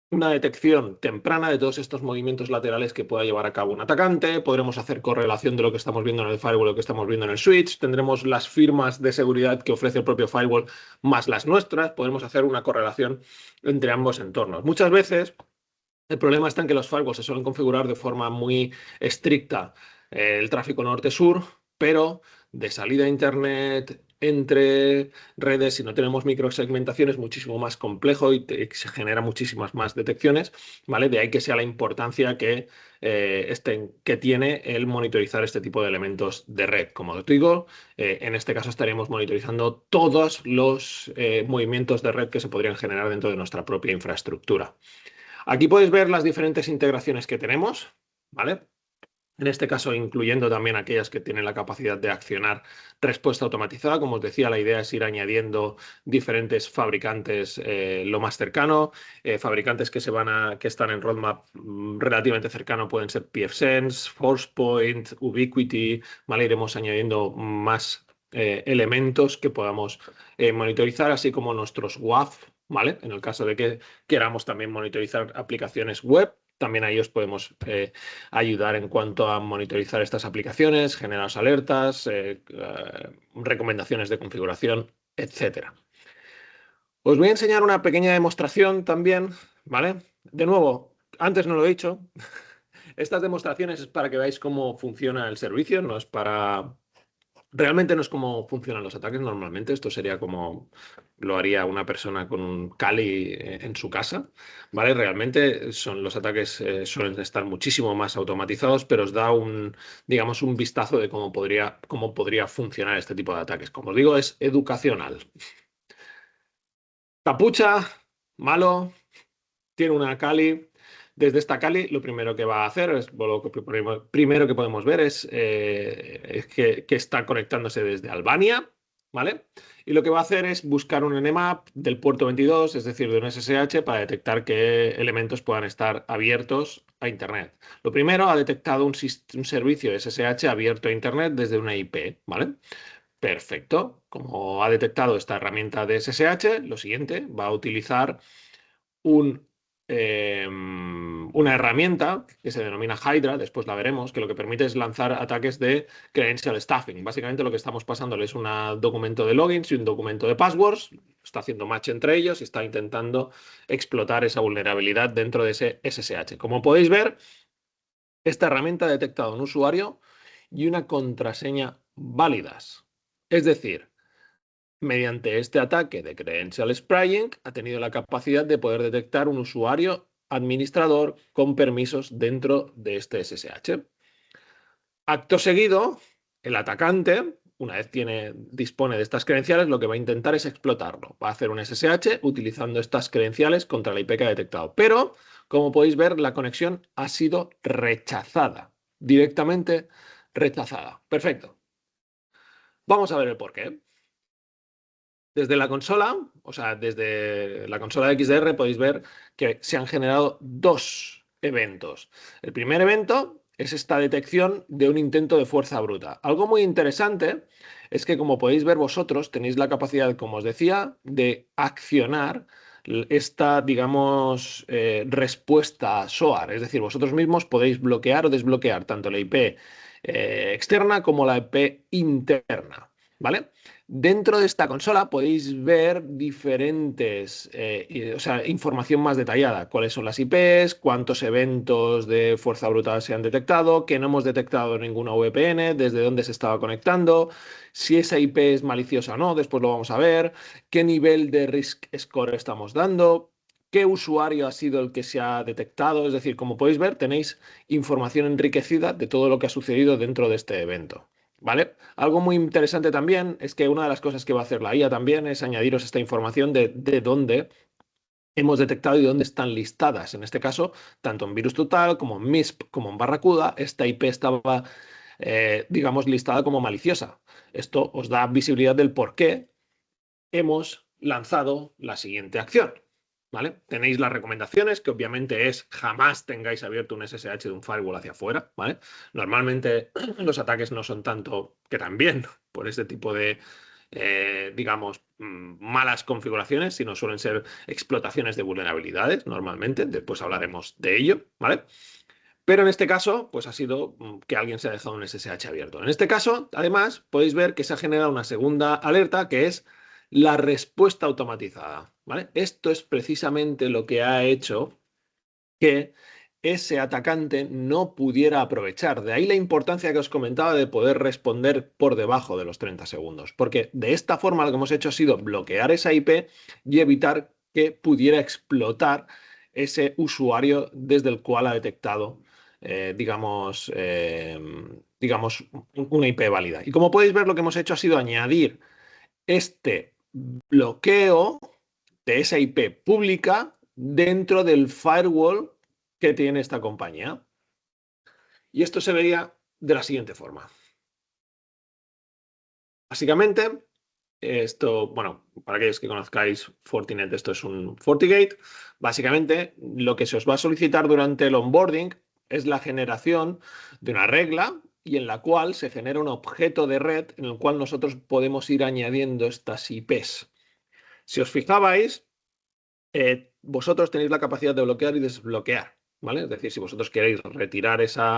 una detección temprana de todos estos movimientos laterales que pueda llevar a cabo un atacante, podremos hacer correlación de lo que estamos viendo en el firewall y lo que estamos viendo en el switch, tendremos las firmas de seguridad que ofrece el propio firewall más las nuestras, podremos hacer una correlación entre ambos entornos. Muchas veces el problema está en que los firewalls se suelen configurar de forma muy estricta el tráfico norte-sur, pero de salida a Internet entre redes, si no tenemos microsegmentación, es muchísimo más complejo y se genera muchísimas más detecciones, ¿vale? De ahí que sea la importancia que tiene el monitorizar este tipo de elementos de red. Como os digo, en este caso estaríamos monitorizando todos los movimientos de red que se podrían generar dentro de nuestra propia infraestructura. Aquí podéis ver las diferentes integraciones que tenemos, ¿vale? En este caso, incluyendo también aquellas que tienen la capacidad de accionar respuesta automatizada. Como os decía, la idea es ir añadiendo diferentes fabricantes lo más cercano. Fabricantes que están en roadmap relativamente cercano pueden ser pfSense, ForcePoint, Ubiquiti, ¿vale? Iremos añadiendo más elementos que podamos monitorizar, así como nuestros WAF, ¿vale? En el caso de que queramos también monitorizar aplicaciones web, también ahí os podemos ayudar en cuanto a monitorizar estas aplicaciones, generar alertas, recomendaciones de configuración, etc. Os voy a enseñar una pequeña demostración también, ¿vale? De nuevo, antes no lo he dicho, estas demostraciones es para que veáis cómo funciona el servicio, no es para... Realmente no es cómo funcionan los ataques normalmente, esto sería como lo haría una persona con un Kali en su casa, ¿vale? Realmente los ataques suelen estar muchísimo más automatizados, pero os da digamos, un vistazo de cómo podría funcionar este tipo de ataques. Como os digo, es educacional. Capucha, malo, tiene una Kali. Desde esta Kali, lo primero que va a hacer, lo primero que podemos ver es que está conectándose desde Albania, ¿vale? Y lo que va a hacer es buscar un nmap del puerto 22, es decir, de un SSH, para detectar qué elementos puedan estar abiertos a Internet. Lo primero, ha detectado un servicio SSH abierto a Internet desde una IP, ¿vale? Perfecto. Como ha detectado esta herramienta de SSH, lo siguiente, va a utilizar una herramienta que se denomina Hydra, después la veremos, que lo que permite es lanzar ataques de credential stuffing. Básicamente lo que estamos pasándole es un documento de logins y un documento de passwords, está haciendo match entre ellos y está intentando explotar esa vulnerabilidad dentro de ese SSH. Como podéis ver, esta herramienta ha detectado un usuario y una contraseña válidas. Es decir, mediante este ataque de credential spraying, ha tenido la capacidad de poder detectar un usuario administrador con permisos dentro de este SSH. Acto seguido, el atacante, una vez dispone de estas credenciales, lo que va a intentar es explotarlo. Va a hacer un SSH utilizando estas credenciales contra la IP que ha detectado. Pero, como podéis ver, la conexión ha sido rechazada. Directamente rechazada. Perfecto. Vamos a ver el porqué. Desde la consola, o sea, desde la consola de XDR podéis ver que se han generado dos eventos. El primer evento es esta detección de un intento de fuerza bruta. Algo muy interesante es que, como podéis ver vosotros, tenéis la capacidad, como os decía, de accionar esta, digamos, respuesta SOAR. Es decir, vosotros mismos podéis bloquear o desbloquear tanto la IP externa como la IP interna, ¿vale? Dentro de esta consola podéis ver diferentes, información más detallada. Cuáles son las IPs, cuántos eventos de fuerza bruta se han detectado, que no hemos detectado ninguna VPN, desde dónde se estaba conectando, si esa IP es maliciosa o no, después lo vamos a ver, qué nivel de risk score estamos dando, qué usuario ha sido el que se ha detectado. Es decir, como podéis ver, tenéis información enriquecida de todo lo que ha sucedido dentro de este evento. ¿Vale? Algo muy interesante también es que una de las cosas que va a hacer la IA también es añadiros esta información de dónde hemos detectado y dónde están listadas. En este caso, tanto en Virus Total como en MISP como en Barracuda, esta IP estaba, digamos, listada como maliciosa. Esto os da visibilidad del por qué hemos lanzado la siguiente acción. ¿vale? Tenéis las recomendaciones, que obviamente es jamás tengáis abierto un SSH de un firewall hacia afuera, ¿vale? Normalmente los ataques no son tanto que también por este tipo de, digamos, malas configuraciones, sino suelen ser explotaciones de vulnerabilidades, normalmente. Después hablaremos de ello, ¿vale? Pero en este caso, pues ha sido que alguien se ha dejado un SSH abierto. En este caso, además, podéis ver que se ha generado una segunda alerta, que es la respuesta automatizada, ¿vale? Esto es precisamente lo que ha hecho que ese atacante no pudiera aprovechar. De ahí la importancia que os comentaba de poder responder por debajo de los 30 segundos. Porque de esta forma lo que hemos hecho ha sido bloquear esa IP y evitar que pudiera explotar ese usuario desde el cual ha detectado, digamos, una IP válida. Y como podéis ver, lo que hemos hecho ha sido añadir este bloqueo de esa IP pública dentro del firewall que tiene esta compañía. Y esto se vería de la siguiente forma. Básicamente, esto, bueno, para aquellos que conozcáis Fortinet, esto es un FortiGate. Básicamente, lo que se os va a solicitar durante el onboarding es la generación de una regla y en la cual se genera un objeto de red en el cual nosotros podemos ir añadiendo estas IPs. Si os fijabais, vosotros tenéis la capacidad de bloquear y desbloquear, ¿vale? Es decir, si vosotros queréis retirar ese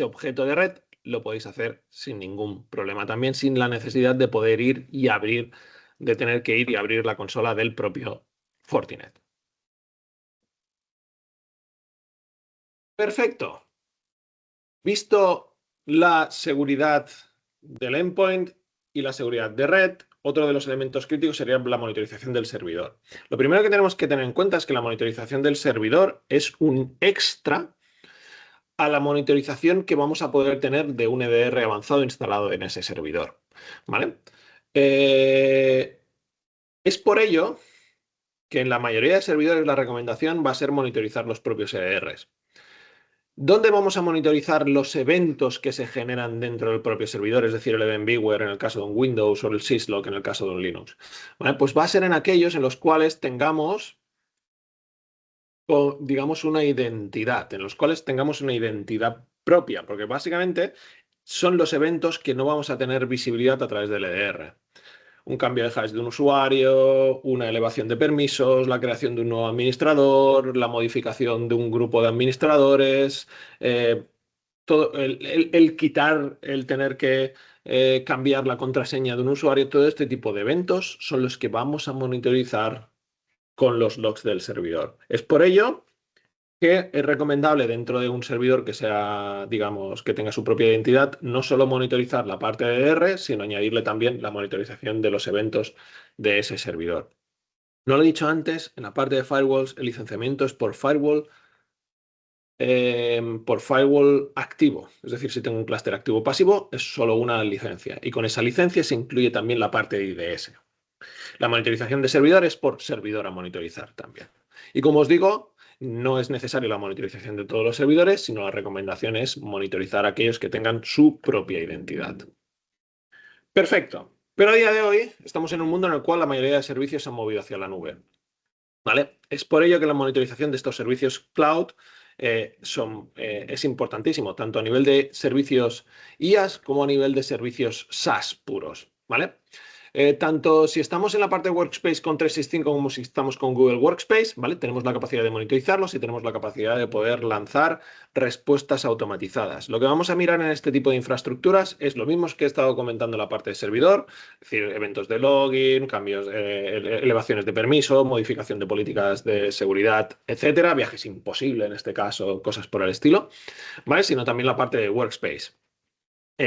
objeto de red, lo podéis hacer sin ningún problema. También sin la necesidad de poder ir y abrir, de tener que ir y abrir la consola del propio Fortinet. Perfecto. Visto la seguridad del endpoint y la seguridad de red, otro de los elementos críticos sería la monitorización del servidor. Lo primero que tenemos que tener en cuenta es que la monitorización del servidor es un extra a la monitorización que vamos a poder tener de un EDR avanzado instalado en ese servidor, ¿vale? Es por ello que en la mayoría de servidores la recomendación va a ser monitorizar los propios EDRs. ¿Dónde vamos a monitorizar los eventos que se generan dentro del propio servidor? Es decir, el Event Viewer en el caso de un Windows o el syslog en el caso de un Linux. ¿Vale? Pues va a ser en aquellos en los cuales tengamos, digamos, una identidad, en los cuales tengamos una identidad propia, porque básicamente son los eventos que no vamos a tener visibilidad a través del EDR. Un cambio de hash de un usuario, una elevación de permisos, la creación de un nuevo administrador, la modificación de un grupo de administradores, todo el quitar, el tener que cambiar la contraseña de un usuario, todo este tipo de eventos son los que vamos a monitorizar con los logs del servidor. Es por ello que es recomendable dentro de un servidor que sea, digamos, que tenga su propia identidad, no solo monitorizar la parte de EDR, sino añadirle también la monitorización de los eventos de ese servidor. No lo he dicho antes, en la parte de firewalls, el licenciamiento es por firewall activo. Es decir, si tengo un clúster activo pasivo, es solo una licencia. Y con esa licencia se incluye también la parte de IDS. La monitorización de servidores por servidor a monitorizar también. Y como os digo, no es necesaria la monitorización de todos los servidores, sino la recomendación es monitorizar a aquellos que tengan su propia identidad. Perfecto. Pero a día de hoy estamos en un mundo en el cual la mayoría de servicios se han movido hacia la nube. ¿Vale? Es por ello que la monitorización de estos servicios cloud es importantísimo, tanto a nivel de servicios IaaS como a nivel de servicios SaaS puros. ¿Vale? Tanto si estamos en la parte de Workspace con 365 como si estamos con Google Workspace, ¿vale? Tenemos la capacidad de monitorizarlos y tenemos la capacidad de poder lanzar respuestas automatizadas. Lo que vamos a mirar en este tipo de infraestructuras es lo mismo que he estado comentando en la parte de servidor, es decir, eventos de login, cambios, elevaciones de permiso, modificación de políticas de seguridad, etcétera, viajes imposibles en este caso, cosas por el estilo, ¿vale? Sino también la parte de Workspace.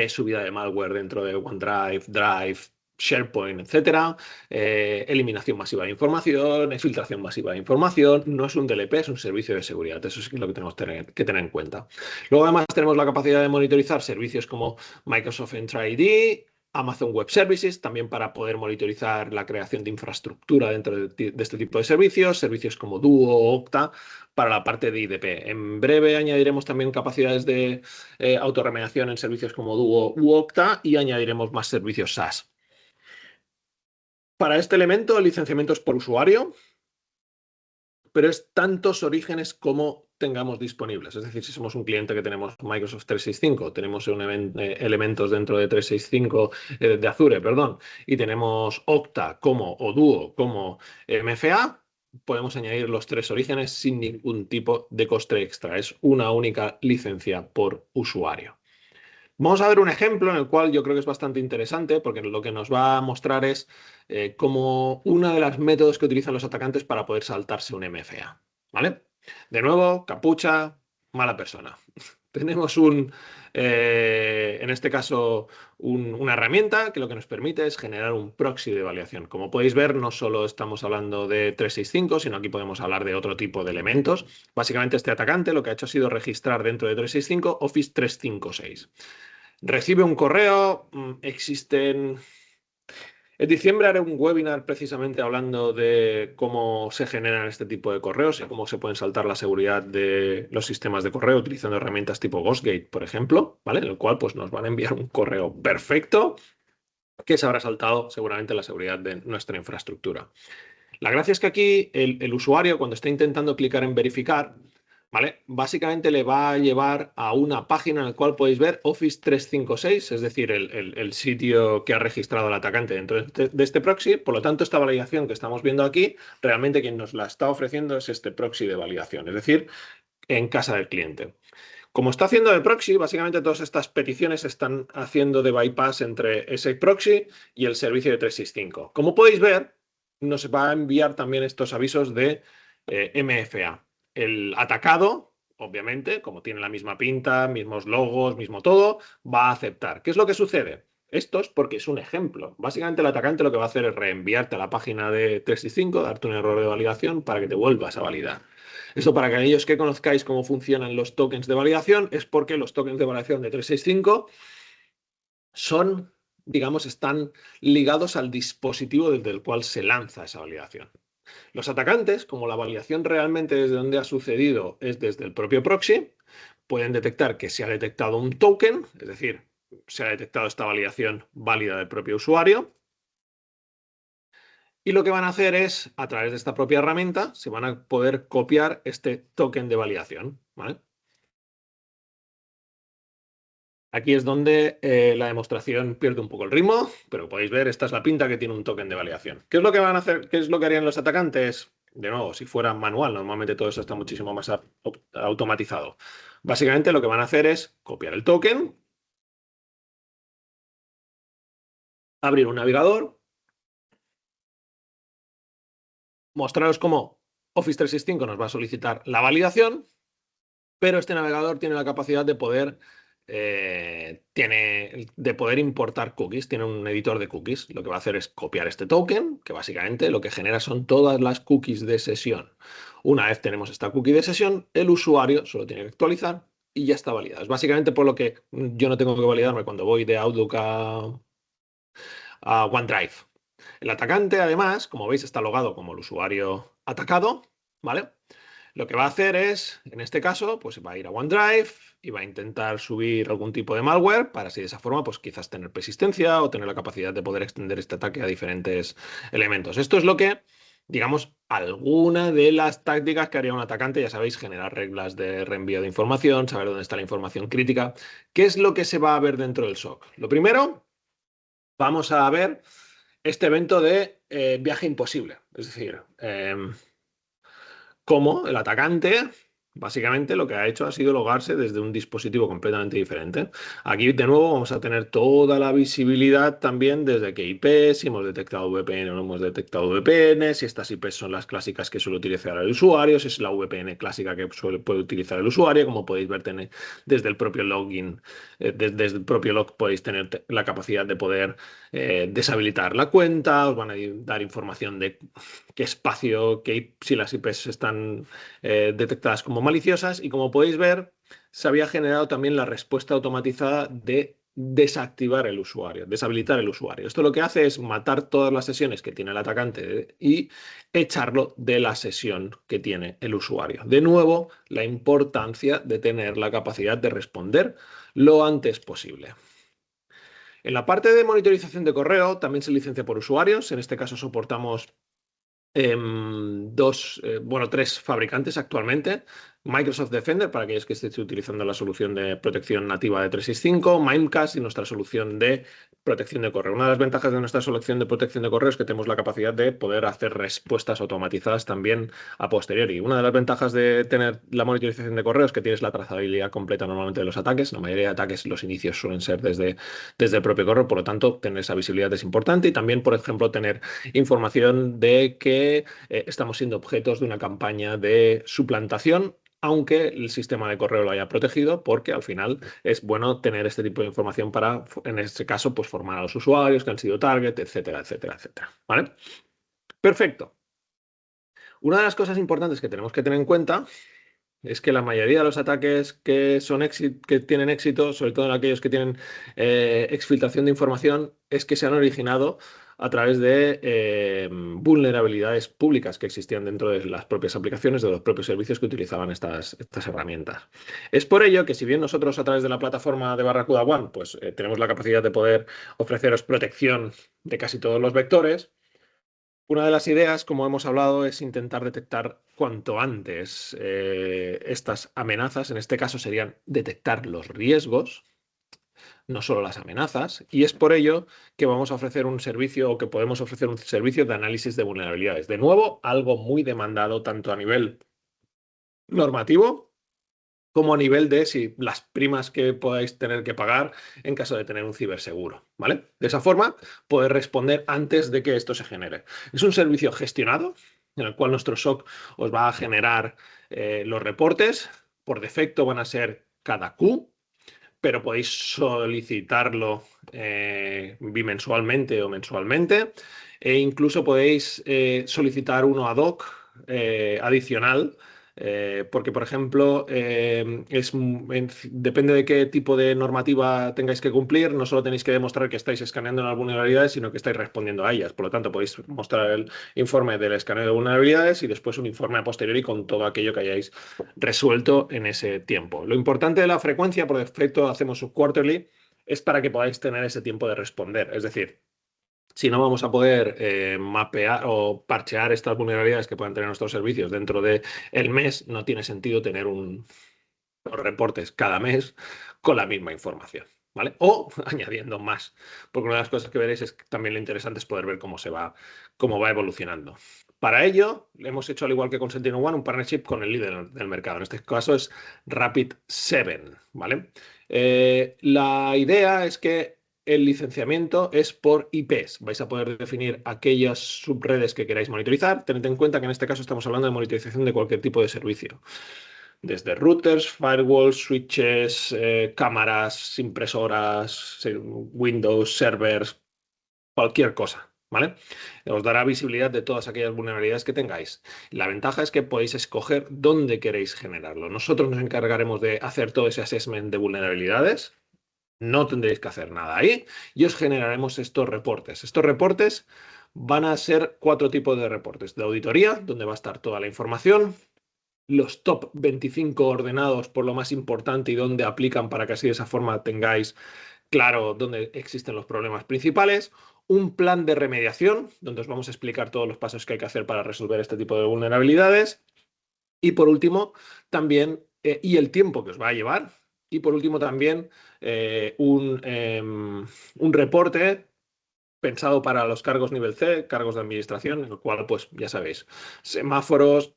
Subida de malware dentro de OneDrive, Drive, SharePoint, etcétera, eliminación masiva de información, filtración masiva de información. No es un DLP, es un servicio de seguridad. Eso es lo que tenemos que tener en cuenta. Luego, además, tenemos la capacidad de monitorizar servicios como Microsoft Entra ID, Amazon Web Services, también para poder monitorizar la creación de infraestructura dentro de este tipo de servicios, servicios como Duo o Okta para la parte de IDP. En breve añadiremos también capacidades de autorremediación en servicios como Duo u Okta y añadiremos más servicios SaaS. Para este elemento, el licenciamiento es por usuario, pero es tantos orígenes como tengamos disponibles. Es decir, si somos un cliente que tenemos Microsoft 365, tenemos elementos dentro de 365 de Azure, perdón, y tenemos Okta o Duo como MFA, podemos añadir los 3 orígenes sin ningún tipo de coste extra. Es una única licencia por usuario. Vamos a ver un ejemplo en el cual yo creo que es bastante interesante porque lo que nos va a mostrar es como una de las métodos que utilizan los atacantes para poder saltarse un MFA. ¿Vale? De nuevo, capucha, mala persona. Tenemos en este caso, una herramienta que lo que nos permite es generar un proxy de validación. Como podéis ver, no solo estamos hablando de 365, sino aquí podemos hablar de otro tipo de elementos. Básicamente, este atacante lo que ha hecho ha sido registrar dentro de 365 Office 356. Recibe un correo, existen... En diciembre haré un webinar precisamente hablando de cómo se generan este tipo de correos y cómo se pueden saltar la seguridad de los sistemas de correo utilizando herramientas tipo Ghostgate, por ejemplo, ¿vale? En el cual pues, nos van a enviar un correo perfecto que se habrá saltado seguramente la seguridad de nuestra infraestructura. La gracia es que aquí el usuario, cuando está intentando clicar en verificar, ¿vale? Básicamente le va a llevar a una página en la cual podéis ver Office 356, es decir, el sitio que ha registrado el atacante dentro de este proxy. Por lo tanto, esta validación que estamos viendo aquí, realmente quien nos la está ofreciendo es este proxy de validación, es decir, en casa del cliente. Como está haciendo de proxy, básicamente todas estas peticiones están haciendo de bypass entre ese proxy y el servicio de 365. Como podéis ver, nos va a enviar también estos avisos de MFA. El atacado, obviamente, como tiene la misma pinta, mismos logos, mismo todo, va a aceptar. ¿Qué es lo que sucede? Esto es porque es un ejemplo. Básicamente el atacante lo que va a hacer es reenviarte a la página de 365, darte un error de validación para que te vuelvas a validar. Esto para que aquellos que conozcáis cómo funcionan los tokens de validación es porque los tokens de validación de 365 son, digamos, están ligados al dispositivo desde el cual se lanza esa validación. Los atacantes, como la validación realmente desde donde ha sucedido es desde el propio proxy, pueden detectar que se ha detectado un token, es decir, se ha detectado esta validación válida del propio usuario. Y lo que van a hacer es, a través de esta propia herramienta, se van a poder copiar este token de validación, ¿vale? Aquí es donde la demostración pierde un poco el ritmo, pero podéis ver, esta es la pinta que tiene un token de validación. ¿Qué es lo que van a hacer? ¿Qué es lo que harían los atacantes? De nuevo, si fuera manual, normalmente todo eso está muchísimo más automatizado. Básicamente lo que van a hacer es copiar el token, abrir un navegador, mostraros cómo Office 365 nos va a solicitar la validación, pero este navegador tiene la capacidad de poder importar cookies, tiene un editor de cookies. Lo que va a hacer es copiar este token, que básicamente lo que genera son todas las cookies de sesión. Una vez tenemos esta cookie de sesión, el usuario solo tiene que actualizar y ya está validado. Es básicamente por lo que yo no tengo que validarme cuando voy de Outlook a OneDrive. El atacante, además, como veis, está logado como el usuario atacado, ¿vale? Lo que va a hacer es, en este caso, pues va a ir a OneDrive y va a intentar subir algún tipo de malware para así de esa forma, pues quizás tener persistencia o tener la capacidad de poder extender este ataque a diferentes elementos. Esto es lo que, digamos, alguna de las tácticas que haría un atacante, ya sabéis, generar reglas de reenvío de información, saber dónde está la información crítica. ¿Qué es lo que se va a ver dentro del SOC? Lo primero, vamos a ver este evento de viaje imposible. Es decir, cómo el atacante básicamente lo que ha hecho ha sido logarse desde un dispositivo completamente diferente. Aquí de nuevo vamos a tener toda la visibilidad también desde qué IP, si hemos detectado VPN o no hemos detectado VPN, si estas IPs son las clásicas que suele utilizar el usuario, si es la VPN clásica que puede utilizar el usuario. Como podéis ver desde el propio login, desde el propio log podéis tener la capacidad de poder deshabilitar la cuenta, os van a dar información de qué espacio, si las IPs están detectadas como maliciosas, y como podéis ver, se había generado también la respuesta automatizada de desactivar el usuario, deshabilitar el usuario. Esto lo que hace es matar todas las sesiones que tiene el atacante y echarlo de la sesión que tiene el usuario. De nuevo, la importancia de tener la capacidad de responder lo antes posible. En la parte de monitorización de correo también se licencia por usuarios. En este caso soportamos tres fabricantes actualmente. Microsoft Defender, para aquellos que estén utilizando la solución de protección nativa de 365, Mimecast y nuestra solución de protección de correo. Una de las ventajas de nuestra solución de protección de correo es que tenemos la capacidad de poder hacer respuestas automatizadas también a posteriori. Una de las ventajas de tener la monitorización de correo es que tienes la trazabilidad completa normalmente de los ataques. La mayoría de ataques, los inicios suelen ser desde el propio correo, por lo tanto, tener esa visibilidad es importante y también, por ejemplo, tener información de que estamos siendo objetos de una campaña de suplantación, aunque el sistema de correo lo haya protegido, porque al final es bueno tener este tipo de información para, en este caso, pues formar a los usuarios que han sido target, etcétera, etcétera, etcétera. ¿Vale? Perfecto. Una de las cosas importantes que tenemos que tener en cuenta es que la mayoría de los ataques que tienen éxito, sobre todo en aquellos que tienen exfiltración de información, es que se han originado a través de vulnerabilidades públicas que existían dentro de las propias aplicaciones, de los propios servicios que utilizaban estas herramientas. Es por ello que si bien nosotros a través de la plataforma de Barracuda One pues, tenemos la capacidad de poder ofreceros protección de casi todos los vectores, una de las ideas, como hemos hablado, es intentar detectar cuanto antes estas amenazas. En este caso serían detectar los riesgos, no solo las amenazas, y es por ello que vamos a ofrecer un servicio o que podemos ofrecer un servicio de análisis de vulnerabilidades. De nuevo, algo muy demandado tanto a nivel normativo como a nivel de si las primas que podáis tener que pagar en caso de tener un ciberseguro, ¿vale? De esa forma, poder responder antes de que esto se genere. Es un servicio gestionado en el cual nuestro SOC os va a generar los reportes. Por defecto van a ser cada Q, pero podéis solicitarlo bimensualmente o mensualmente e incluso podéis solicitar uno ad hoc adicional porque, por ejemplo, depende de qué tipo de normativa tengáis que cumplir, no solo tenéis que demostrar que estáis escaneando las vulnerabilidades, sino que estáis respondiendo a ellas. Por lo tanto, podéis mostrar el informe del escaneo de vulnerabilidades y después un informe a posteriori con todo aquello que hayáis resuelto en ese tiempo. Lo importante de la frecuencia, por defecto hacemos un quarterly, es para que podáis tener ese tiempo de responder. Es decir, si no vamos a poder mapear o parchear estas vulnerabilidades que puedan tener nuestros servicios dentro del mes, no tiene sentido tener los reportes cada mes con la misma información, ¿vale? O añadiendo más, porque una de las cosas que veréis es que también lo interesante es poder ver cómo va evolucionando. Para ello, hemos hecho, al igual que con SentinelOne, un partnership con el líder del mercado. En este caso es Rapid7, ¿vale? La idea es que el licenciamiento es por IPs. Vais a poder definir aquellas subredes que queráis monitorizar. Tened en cuenta que en este caso estamos hablando de monitorización de cualquier tipo de servicio. Desde routers, firewalls, switches, cámaras, impresoras, Windows, servers, cualquier cosa, ¿vale? Os dará visibilidad de todas aquellas vulnerabilidades que tengáis. La ventaja es que podéis escoger dónde queréis generarlo. Nosotros nos encargaremos de hacer todo ese assessment de vulnerabilidades. No tendréis que hacer nada ahí y os generaremos estos reportes. Estos reportes van a ser 4 tipos de reportes. De auditoría, donde va a estar toda la información. Los top 25 ordenados por lo más importante y dónde aplican para que así de esa forma tengáis claro dónde existen los problemas principales. Un plan de remediación, donde os vamos a explicar todos los pasos que hay que hacer para resolver este tipo de vulnerabilidades. Y por último, también, y el tiempo que os va a llevar. Y por último también un reporte pensado para los cargos nivel C, cargos de administración, en el cual, pues ya sabéis, semáforos,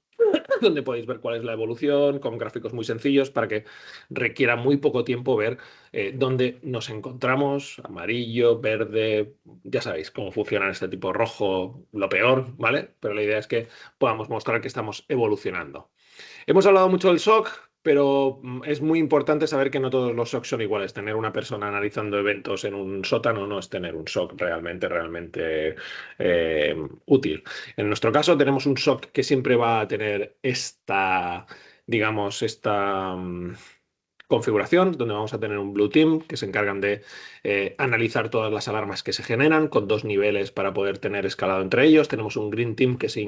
donde podéis ver cuál es la evolución, con gráficos muy sencillos para que requiera muy poco tiempo ver dónde nos encontramos, amarillo, verde, ya sabéis cómo funciona este tipo, rojo, lo peor, ¿vale? Pero la idea es que podamos mostrar que estamos evolucionando. Hemos hablado mucho del SOC, pero es muy importante saber que no todos los SOC son iguales. Tener una persona analizando eventos en un sótano no es tener un SOC realmente útil. En nuestro caso tenemos un SOC que siempre va a tener digamos, esta configuración, donde vamos a tener un Blue Team que se encargan de analizar todas las alarmas que se generan con 2 niveles para poder tener escalado entre ellos. Tenemos un Green Team que se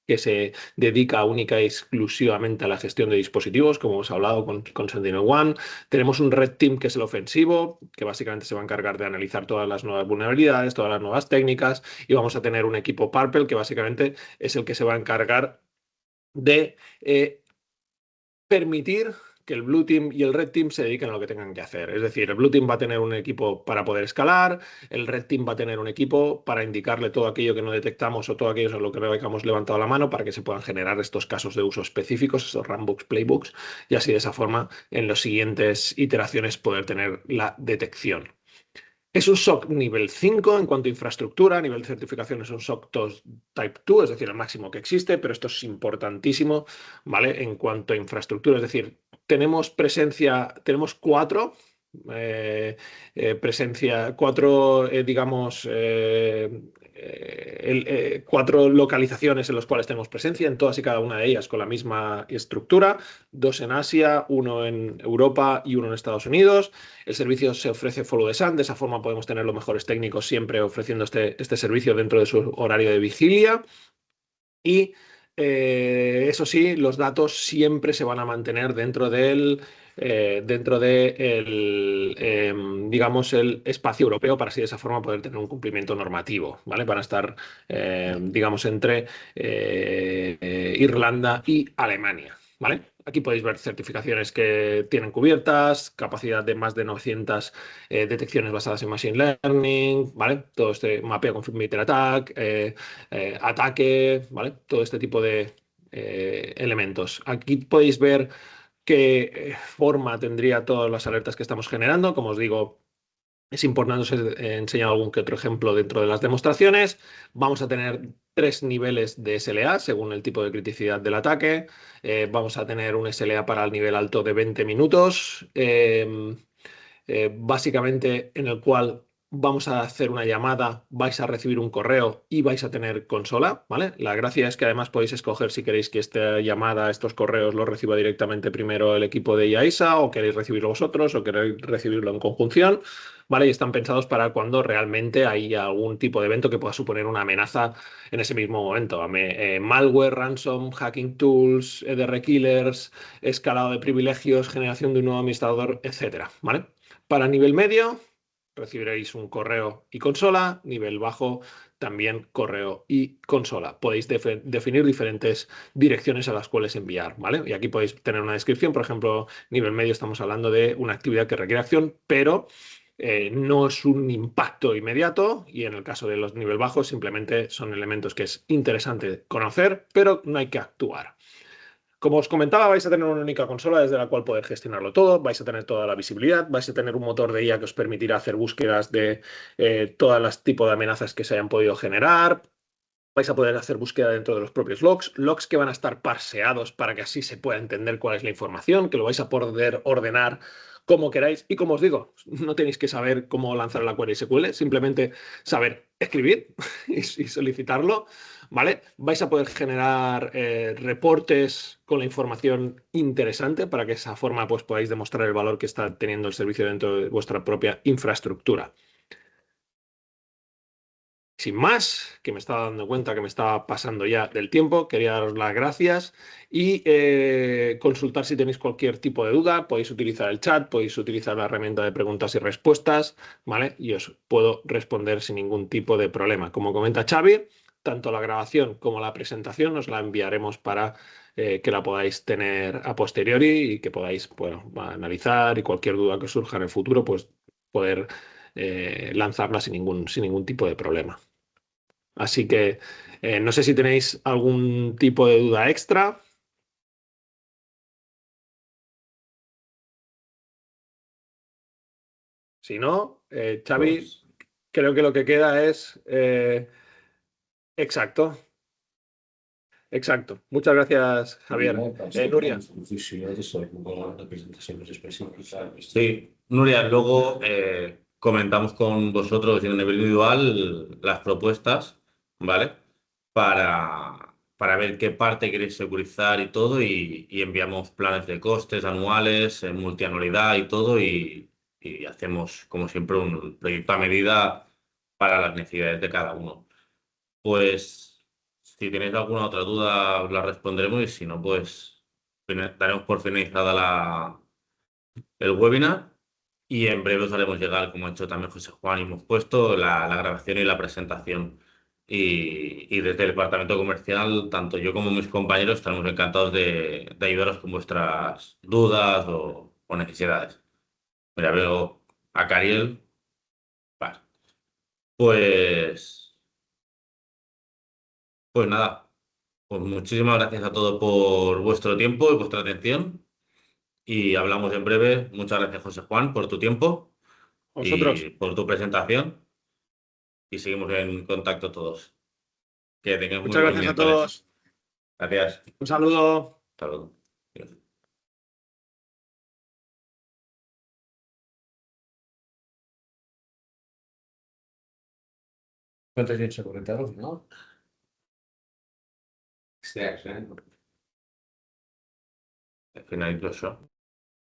que se dedica única y exclusivamente a la gestión de dispositivos, como hemos hablado con SentinelOne. Tenemos un Red Team, que es el ofensivo, que básicamente se va a encargar de analizar todas las nuevas vulnerabilidades, todas las nuevas técnicas, y vamos a tener un equipo Purple, que básicamente es el que se va a encargar de permitir que el Blue Team y el Red Team se dediquen a lo que tengan que hacer. Es decir, el Blue Team va a tener un equipo para poder escalar, el Red Team va a tener un equipo para indicarle todo aquello que no detectamos o todo aquello en lo que no hayamos levantado la mano para que se puedan generar estos casos de uso específicos, estos runbooks, playbooks, y así de esa forma en las siguientes iteraciones poder tener la detección. Es un SOC nivel 5 en cuanto a infraestructura, a nivel de certificación es un SOC 2 Type 2, es decir, el máximo que existe, pero esto es importantísimo, ¿vale? En cuanto a infraestructura, es decir, tenemos presencia, tenemos cuatro digamos, cuatro localizaciones en las cuales tenemos presencia, en todas y cada una de ellas con la misma estructura, 2 en Asia, 1 en Europa y 1 en Estados Unidos. El servicio se ofrece follow the sun, de esa forma podemos tener los mejores técnicos siempre ofreciendo este servicio dentro de su horario de vigilia. Y eso sí, los datos siempre se van a mantener dentro digamos, el espacio europeo para así de esa forma poder tener un cumplimiento normativo, ¿vale? Van a estar, digamos, entre Irlanda y Alemania, ¿vale? Aquí podéis ver certificaciones que tienen cubiertas, capacidad de más de 900 detecciones basadas en Machine Learning, ¿vale? Todo este mapeo confirmator attack, ataque, ¿vale? Todo este tipo de elementos. Aquí podéis ver qué forma tendría todas las alertas que estamos generando. Como os digo, es importante, os he enseñado algún que otro ejemplo dentro de las demostraciones. Vamos a tener 3 niveles de SLA según el tipo de criticidad del ataque. Vamos a tener un SLA para el nivel alto de 20 minutos, básicamente en el cual vamos a hacer una llamada, vais a recibir un correo y vais a tener consola, ¿vale? La gracia es que además podéis escoger si queréis que esta llamada, estos correos los reciba directamente primero el equipo de IAISA o queréis recibirlo vosotros o queréis recibirlo en conjunción, ¿vale? Y están pensados para cuando realmente hay algún tipo de evento que pueda suponer una amenaza en ese mismo momento. Malware, ransom, hacking tools, EDR killers, escalado de privilegios, generación de un nuevo administrador, etcétera, ¿vale? Para nivel medio, recibiréis un correo y consola. Nivel bajo, también correo y consola. Podéis definir diferentes direcciones a las cuales enviar, ¿vale? Y aquí podéis tener una descripción. Por ejemplo, nivel medio estamos hablando de una actividad que requiere acción, pero no es un impacto inmediato. Y en el caso de los nivel bajos, simplemente son elementos que es interesante conocer, pero no hay que actuar. Como os comentaba, vais a tener una única consola desde la cual poder gestionarlo todo, vais a tener toda la visibilidad, vais a tener un motor de IA que os permitirá hacer búsquedas de todos los tipos de amenazas que se hayan podido generar, vais a poder hacer búsqueda dentro de los propios logs que van a estar parseados para que así se pueda entender cuál es la información, que lo vais a poder ordenar como queráis. Y como os digo, no tenéis que saber cómo lanzar la query SQL, simplemente saber escribir y solicitarlo, ¿vale? Vais a poder generar reportes con la información interesante para que de esa forma pues, podáis demostrar el valor que está teniendo el servicio dentro de vuestra propia infraestructura. Sin más, que me estaba dando cuenta que me estaba pasando ya del tiempo, quería daros las gracias y consultar si tenéis cualquier tipo de duda. Podéis utilizar el chat, podéis utilizar la herramienta de preguntas y respuestas, ¿vale? Y os puedo responder sin ningún tipo de problema. Como comenta Xavi, tanto la grabación como la presentación os la enviaremos para que la podáis tener a posteriori y que podáis, bueno, analizar y cualquier duda que surja en el futuro, pues poder lanzarla sin ningún tipo de problema. Así que no sé si tenéis algún tipo de duda extra. Si no, Xavi, Pues, creo que lo que queda es... exacto, exacto. Muchas gracias, Javier. Nuria. sí, Nuria, luego comentamos con vosotros en nivel individual las propuestas, ¿vale? Para ver qué parte queréis securizar y todo, y enviamos planes de costes anuales, multianualidad y todo, y hacemos, como siempre, un proyecto a medida para las necesidades de cada uno. Pues Si tenéis alguna otra duda, os la responderemos y si no, pues daremos por finalizada el webinar y en breve os haremos llegar, como ha hecho también José Juan, y hemos puesto la grabación y la presentación. Y desde el departamento comercial, tanto yo como mis compañeros estaremos encantados de ayudaros con vuestras dudas o necesidades. Mira, veo a Cariel. Vale. Pues, pues nada, pues muchísimas gracias a todos por vuestro tiempo y vuestra atención. Y hablamos en breve. Muchas gracias, José Juan, por tu tiempo Vosotros. y por tu presentación. Y seguimos en contacto todos. Que tengáis muy Muchas buen gracias a miércoles. todos. Gracias. Un saludo. Hasta luego. Adiós. ¿Cuántos días se conectaron? ¿No? Finalizo yo.